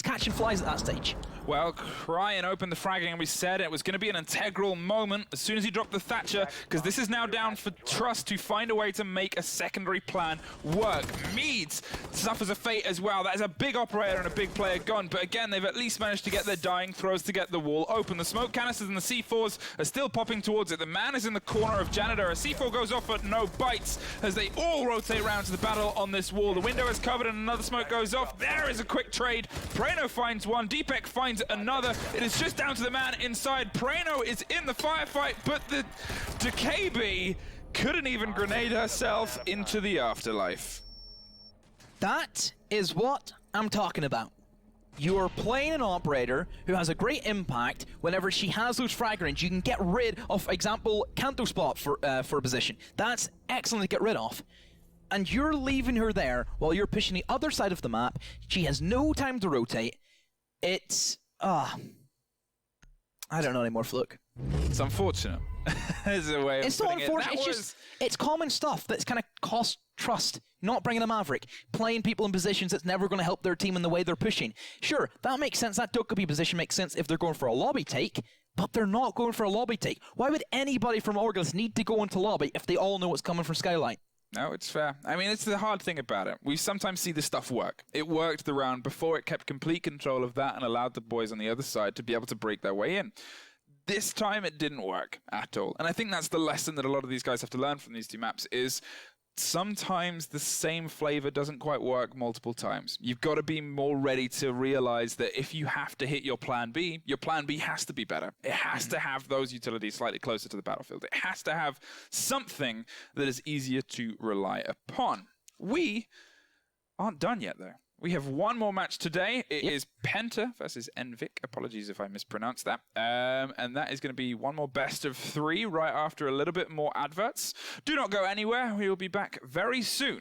catching flies at that stage. Well, Cryan opened the fragging, and we said it was going to be an integral moment as soon as he dropped the Thatcher, because this is now down for Trust to find a way to make a secondary plan work. Meads suffers a fate as well. That is a big operator and a big player gone, but again, they've at least managed to get their dying throws to get the wall open. The smoke canisters and the C4s are still popping towards it. The man is in the corner of Janitor. A C4 goes off, but no bites as they all rotate around to the battle on this wall. The window is covered and another smoke goes off. There is a quick trade. Prano finds one. Deepak finds another. It is just down to the man inside. Prano is in the firefight, but the KB couldn't even grenade herself into the afterlife. That is what I'm talking about. You are playing an operator who has a great impact whenever she has those frag grenades. You can get rid of, example, Canto Spot for a position. That's excellent to get rid of. And you're leaving her there while you're pushing the other side of the map. She has no time to rotate. It's, I don't know anymore, Fluke. It's unfortunate. Is a way of it's not putting unfortunate, it's just, it's common stuff that's kind of cost Trust. Not bringing a Maverick, playing people in positions that's never going to help their team in the way they're pushing. Sure, that makes sense, that Dokkaebi position makes sense if they're going for a lobby take, but they're not going for a lobby take. Why would anybody from OrgLess need to go into lobby if they all know what's coming from Skylight? No, it's fair. I mean, it's the hard thing about it. We sometimes see this stuff work. It worked the round before. It kept complete control of that and allowed the boys on the other side to be able to break their way in. This time, it didn't work at all. And I think that's the lesson that a lot of these guys have to learn from these two maps is sometimes the same flavor doesn't quite work multiple times. You've got to be more ready to realize that if you have to hit your plan B has to be better. It has to have those utilities slightly closer to the battlefield. It has to have something that is easier to rely upon. We aren't done yet, though. We have one more match today. It is Penta versus Envik. Apologies if I mispronounced that. And that is going to be one more best of 3 right after a little bit more adverts. Do not go anywhere. We will be back very soon